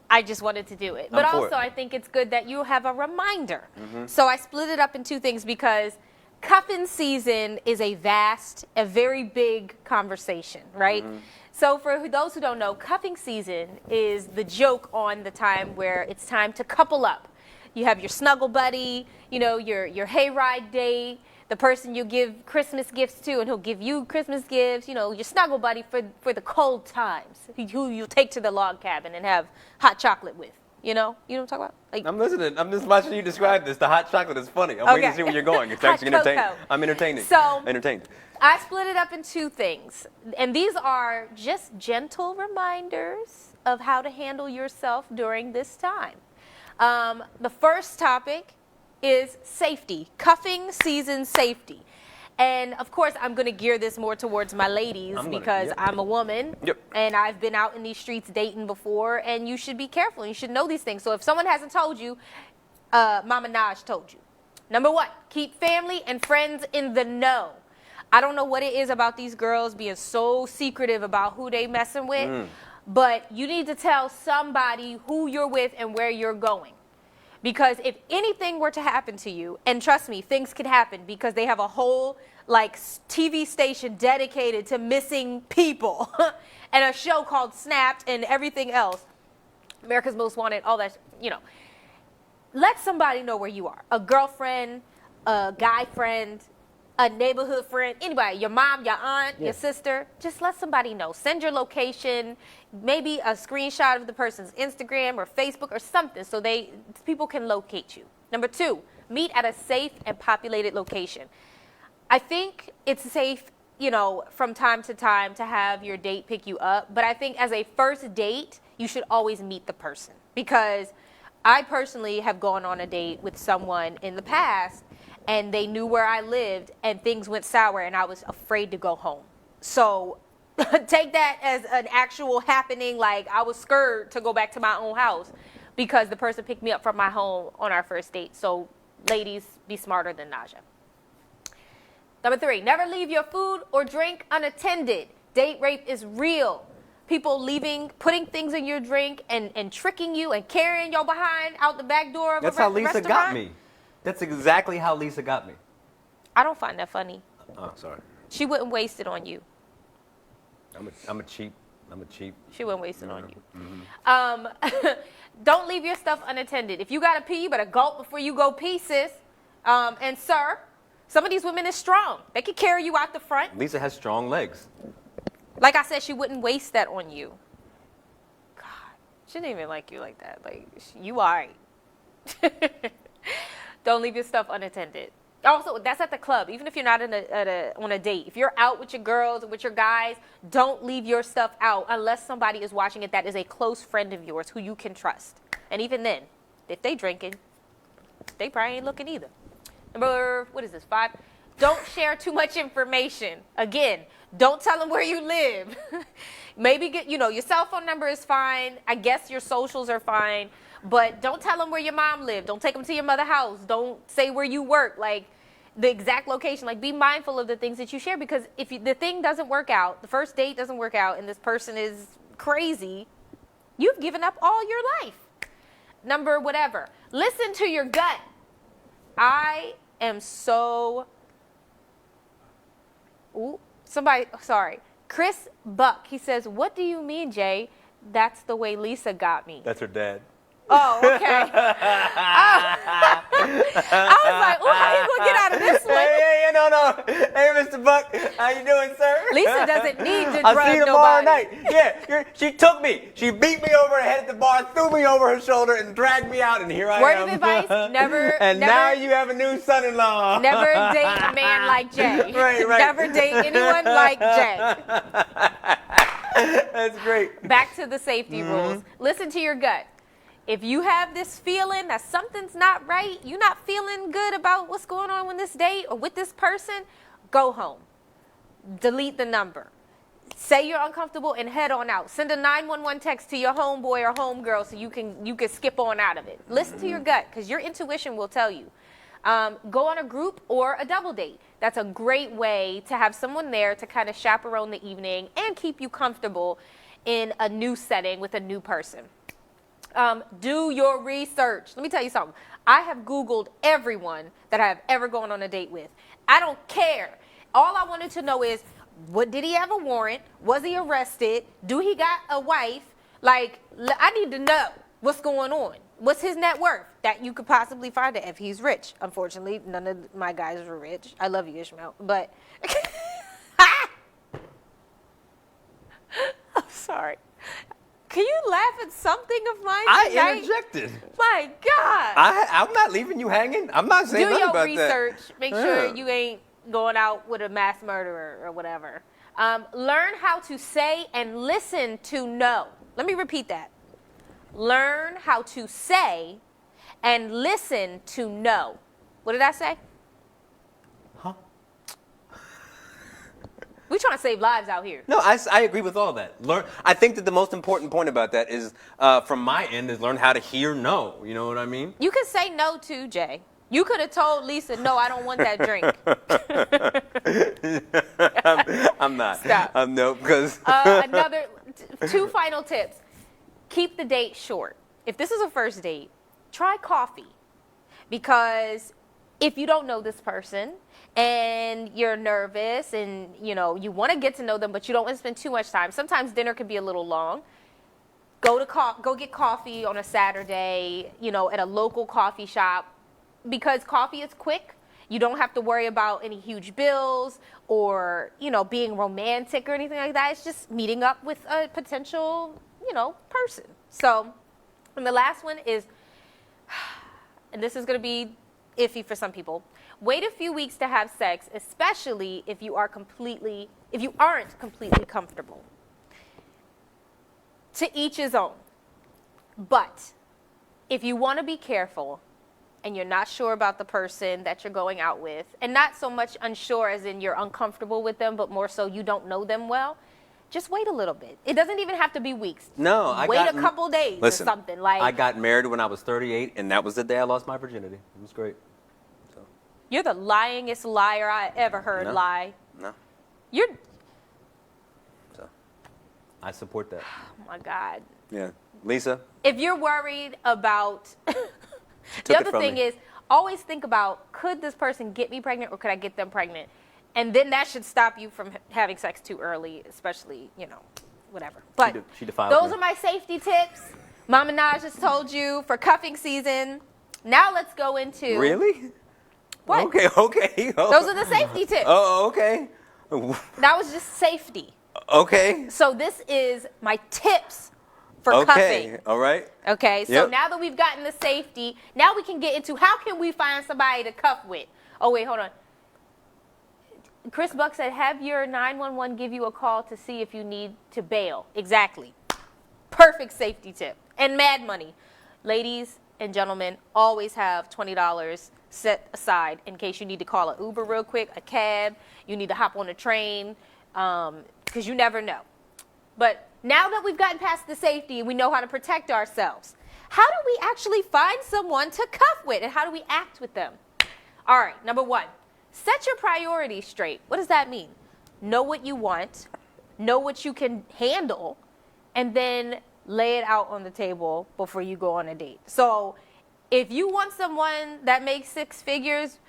I just wanted to do it. But also, I think it's good that you have a reminder. So I split it up in two things because cuffing season is a very big conversation, right? So for those who don't know, cuffing season is the joke on the time where it's time to couple up. You have your snuggle buddy, you know, your hayride date, the person you give Christmas gifts to, and he'll give you Christmas gifts, you know, your snuggle buddy for the cold times, who you take to the log cabin and have hot chocolate with. You know what I'm talking about? Like, I'm listening. I'm just watching you describe this. The hot chocolate is funny. I'm waiting to see where you're going. It's actually entertaining. I'm entertaining. Entertained. I split it up in two things. And these are just gentle reminders of how to handle yourself during this time. The first topic is safety, cuffing season safety. And of course, I'm going to gear this more towards my ladies because I'm a woman and I've been out in these streets dating before, and you should be careful. You should know these things. So if someone hasn't told you, Mama Nadj told you. Number one, keep family and friends in the know. I don't know what it is about these girls being so secretive about who they messing with, but you need to tell somebody who you're with and where you're going. Because if anything were to happen to you, and trust me, things could happen because they have a whole like TV station dedicated to missing people and a show called Snapped and everything else. America's Most Wanted, all that, you know. Let somebody know where you are. A girlfriend, a guy friend, a neighborhood friend, anybody, your mom, your aunt, your sister, just let somebody know. Send your location, maybe a screenshot of the person's Instagram or Facebook or something so people can locate you. Number two, Meet at a safe and populated location. I think it's safe, from time to time to have your date pick you up. But I think as a first date, you should always meet the person. Because I personally have gone on a date with someone in the past, and they knew where I lived, and things went sour, and I was afraid to go home. So take that as an actual happening. Like, I was scared to go back to my own house because the person picked me up from my home on our first date. So ladies, be smarter than Naja. Number 3, never leave your food or drink unattended. Date rape is real. People putting things in your drink and tricking you and carrying your behind out the back door of That's a how restaurant. Lisa got me. That's exactly how Lisa got me. I don't find that funny. Oh, sorry. She wouldn't waste it on you. I'm a cheap. She wouldn't waste it on you. Mm-hmm. Don't leave your stuff unattended. If you got to pee, you better gulp before you go pee, sis. And sir, some of these women is strong. They could carry you out the front. Lisa has strong legs. Like I said, she wouldn't waste that on you. God, she didn't even like you like that. Like, you all right. Don't leave your stuff unattended. Also, that's at the club. Even if you're not on a date. If you're out with your girls or with your guys, don't leave your stuff out unless somebody is watching it that is a close friend of yours who you can trust. And even then, if they drinking, they probably ain't looking either. Number, 5? Don't share too much information. Again, don't tell them where you live. Maybe your cell phone number is fine. I guess your socials are fine. But don't tell them where your mom lived. Don't take them to your mother's house. Don't say where you work, like the exact location. Like, be mindful of the things that you share, because if the thing doesn't work out, the first date doesn't work out, and this person is crazy, you've given up all your life. Number whatever. Listen to your gut. I am so... Ooh, sorry. Chris Buck, he says, what do you mean, Jay? That's the way Lisa got me. That's her dad. Oh, okay. I was like, oh, how you gonna get out of this one? Hey, no. Hey, Mr. Buck, how you doing, sir? Lisa doesn't need to I'll drug see you tomorrow nobody. night. Yeah, she took me. She beat me over the head at the bar, threw me over her shoulder, and dragged me out, and here I am. Word of advice, And now you have a new son-in-law. Never date a man like Jay. Right. Never date anyone like Jay. That's great. Back to the safety rules. Listen to your gut. If you have this feeling that something's not right, you're not feeling good about what's going on with this date or with this person, go home. Delete the number. Say you're uncomfortable and head on out. Send a 911 text to your homeboy or homegirl so you can skip on out of it. Listen to your gut, because your intuition will tell you. Go on a group or a double date. That's a great way to have someone there to kind of chaperone the evening and keep you comfortable in a new setting with a new person. Do your research. Let me tell you something. I have Googled everyone that I have ever gone on a date with. I don't care. All I wanted to know is, did he have a warrant? Was he arrested? Do he got a wife? Like, I need to know what's going on. What's his net worth? That you could possibly find it if he's rich. Unfortunately, none of my guys are rich. I love you, Ishmael. But I'm sorry. Can you laugh at something of mine tonight? I interjected. My God. I'm not leaving you hanging. I'm not saying nothing about that. Do your research. Make sure you ain't going out with a mass murderer or whatever. Learn how to say and listen to no. Let me repeat that. Learn how to say and listen to no. What did I say? Huh? We're trying to save lives out here. No, I agree with all that. I think that the most important point about that is, from my end, is learn how to hear no. You know what I mean? You could say no too, Jay. You could have told Lisa, no, I don't want that drink. I'm not. Stop. No, because... Another 2 final tips. Keep the date short. If this is a first date, try coffee. Because if you don't know this person and you're nervous and, you want to get to know them, but you don't want to spend too much time. Sometimes dinner could be a little long. Go get coffee on a Saturday, at a local coffee shop. Because coffee is quick. You don't have to worry about any huge bills or, being romantic or anything like that. It's just meeting up with a potential, person. So, and the last one is, and this is going to be iffy for some people. Wait a few weeks to have sex, especially if you aren't completely comfortable. To each his own. But if you want to be careful and you're not sure about the person that you're going out with, and not so much unsure as in you're uncomfortable with them, but more so you don't know them well, just wait a little bit. It doesn't even have to be weeks. No, wait a couple days or something. Like, I got married when I was 38, and that was the day I lost my virginity. It was great. So. You're the lyingest liar I ever heard lie. No. You're... So, I support that. Oh, my God. Yeah. Lisa? If you're worried about... The other thing is, always think about, could this person get me pregnant or could I get them pregnant? And then that should stop you from having sex too early, especially, whatever. But those are my safety tips. Mama Nadj just told you for cuffing season. Now let's go into... Really? What? Okay. Oh. Those are the safety tips. Oh, okay. That was just safety. Okay. So this is my tips for cuffing. Okay, all right. Okay, so now that we've gotten the safety, now we can get into how can we find somebody to cuff with. Oh, wait, hold on. Chris Buck said, have your 911 give you a call to see if you need to bail. Exactly. Perfect safety tip. And mad money. Ladies and gentlemen, always have $20 set aside in case you need to call an Uber real quick, a cab, you need to hop on a train, because you never know. But now that we've gotten past the safety and we know how to protect ourselves, how do we actually find someone to cuff with and how do we act with them? All right, number one, set your priorities straight. What does that mean? Know what you want, know what you can handle, and then lay it out on the table before you go on a date. So if you want someone that makes 6 figures,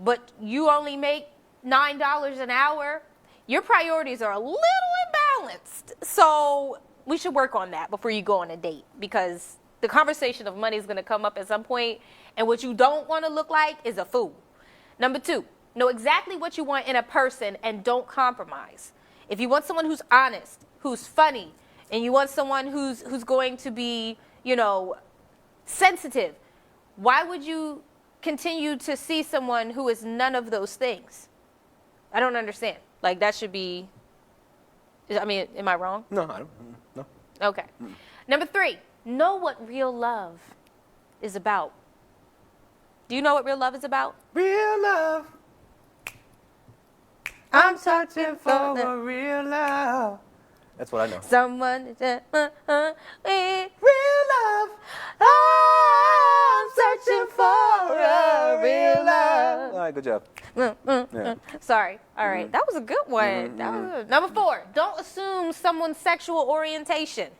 but you only make $9 an hour, your priorities are a little imbalanced. So we should work on that before you go on a date, because the conversation of money is going to come up at some point, and what you don't want to look like is a fool. Number 2, know exactly what you want in a person and don't compromise. If you want someone who's honest, who's funny, and you want someone who's going to be, sensitive, why would you continue to see someone who is none of those things? I don't understand. Like, that should be, am I wrong? No, I don't. No. Okay. Number 3, know what real love is about. Do you know what real love is about? Real love. I'm searching for a real love. That's what I know. Someone, real love. I'm searching for a real love. All right, good job. Yeah. Sorry. All right. That was a good one. That was good. Number 4, don't assume someone's sexual orientation.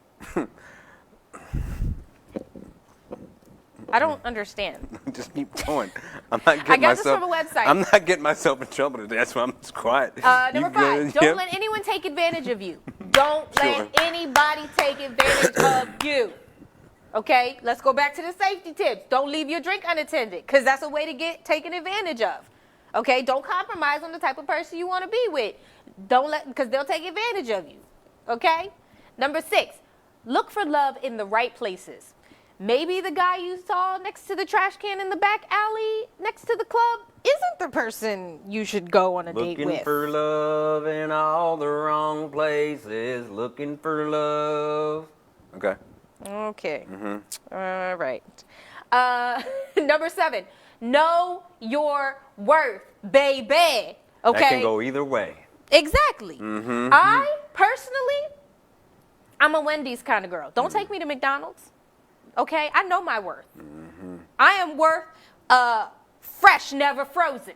I don't understand. Just keep going. I'm not getting I got this from a website. I'm not getting myself in trouble today. That's why I'm just quiet. Number 5, don't let anyone take advantage of you. Don't let anybody take advantage of you. Okay? Let's go back to the safety tips. Don't leave your drink unattended, because that's a way to get taken advantage of. Okay? Don't compromise on the type of person you want to be with. Because they'll take advantage of you. Okay? Number 6, look for love in the right places. Maybe the guy you saw next to the trash can in the back alley next to the club isn't the person you should go on a date with. Looking for love in all the wrong places. Looking for love. Okay. Okay. All right. Number 7, know your worth, baby. Okay. That can go either way. Exactly. I personally, I'm a Wendy's kind of girl. Don't take me to McDonald's. Okay, I know my worth. I am worth fresh, never frozen.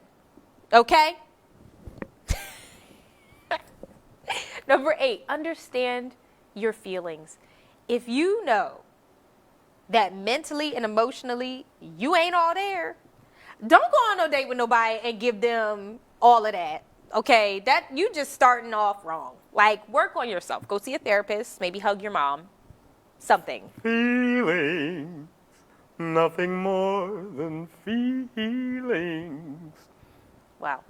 Okay? Number 8, understand your feelings. If you know that mentally and emotionally you ain't all there, don't go on no date with nobody and give them all of that. Okay? That you just starting off wrong. Like, work on yourself. Go see a therapist, maybe hug your mom. Something. Feelings, nothing more than feelings. Wow.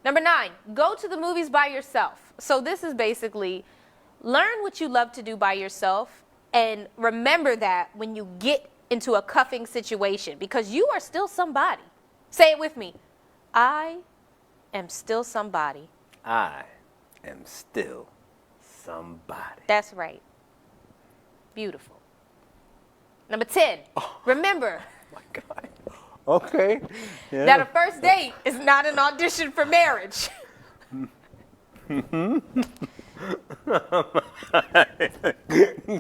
Number 9, go to the movies by yourself. So this is basically learn what you love to do by yourself and remember that when you get into a cuffing situation, because you are still somebody. Say it with me. I am still somebody. I am still somebody. That's right. Beautiful. Number 10. Remember Oh my God. Okay. Yeah. that a first date is not an audition for marriage.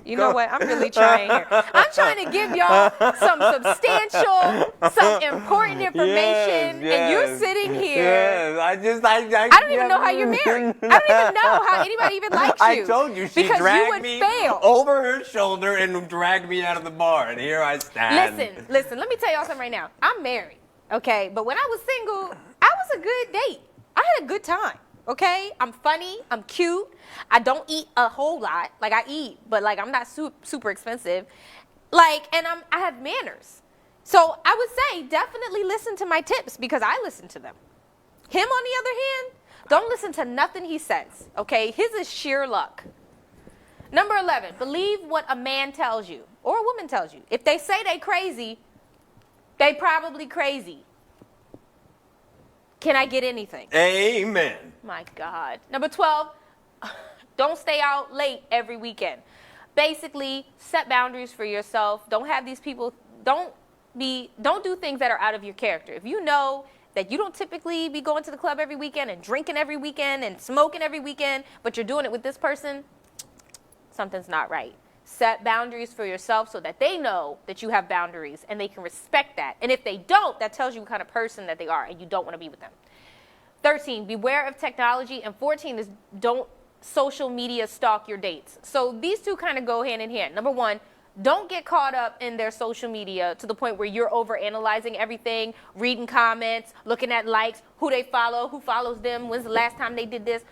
You know what? I'm really trying here. I'm trying to give y'all some substantial, some important information, and you're sitting here. Yes. I don't even know how you're married. I don't even know how anybody even likes you. I told you she because dragged you would me fail. over her shoulder and dragged me out of the bar, and here I stand. Listen. Let me tell y'all something right now. I'm married, okay? But when I was single, I was a good date. I had a good time. Okay, I'm funny, I'm cute, I don't eat a whole lot, like I eat, but like I'm not super expensive, like, and I have manners. So I would say definitely listen to my tips because I listen to them. Him on the other hand, don't listen to nothing he says, okay? His is sheer luck. Number 11, believe what a man tells you or a woman tells you. If they say they crazy, they probably crazy. Can I get anything? Amen. My God. Number 12, don't stay out late every weekend. Basically, set boundaries for yourself. Don't have these people, don't do things that are out of your character. If you know that you don't typically be going to the club every weekend and drinking every weekend and smoking every weekend, but you're doing it with this person, something's not right. Set boundaries for yourself so that they know that you have boundaries and they can respect that. And if they don't, that tells you what kind of person that they are and you don't want to be with them. 13, beware of technology. And 14 is don't social media stalk your dates. So these two kind of go hand in hand. Number 1, don't get caught up in their social media to the point where you're overanalyzing everything, reading comments, looking at likes, who they follow, who follows them, when's the last time they did this.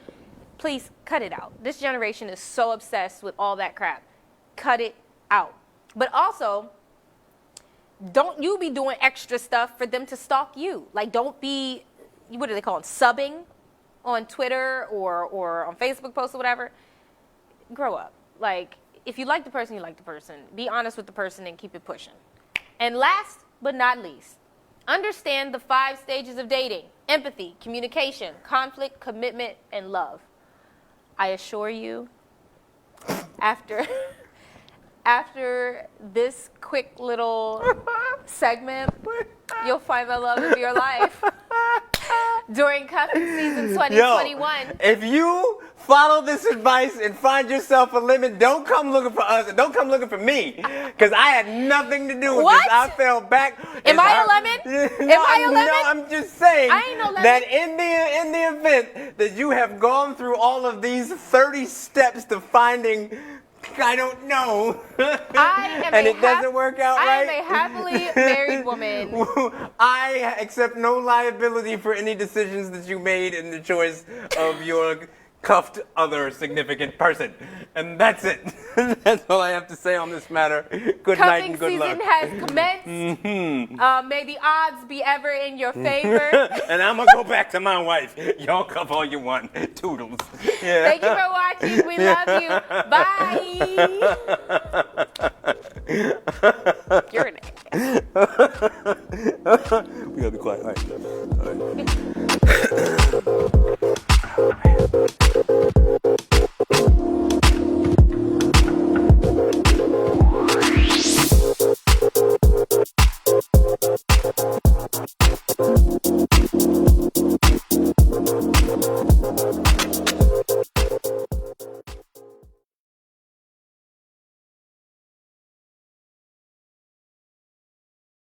Please cut it out. This generation is so obsessed with all that crap. Cut it out. But also, don't you be doing extra stuff for them to stalk you. Like, don't be, what do they call it, subbing on Twitter or on Facebook posts or whatever. Grow up. Like, if you like the person, you like the person. Be honest with the person and keep it pushing. And last but not least, understand the 5 stages of dating: empathy, communication, conflict, commitment, and love. I assure you, after this quick little segment, you'll find the love of your life during cuffing season 2021. Yo, if you follow this advice and find yourself a lemon, don't come looking for us and don't come looking for me, because I had nothing to do with What? this. I fell back. Am I a lemon? Am I a lemon? No, I'm just saying I ain't no lemon. that in the event that you have gone through all of these 30 steps to finding, I don't know, and it doesn't work out I right, am a happily married woman. I accept no liability for any decisions that you made in the choice of your cuffed other significant person. And that's it. That's all I have to say on this matter. Good night and good luck. Cuffing season has commenced. May the odds be ever in your favor. And I'm going to go back to my wife. Y'all cuff all you want. Toodles. Yeah. Thank you for watching. We love you. Bye. You're an ass. We got to be quiet. All right.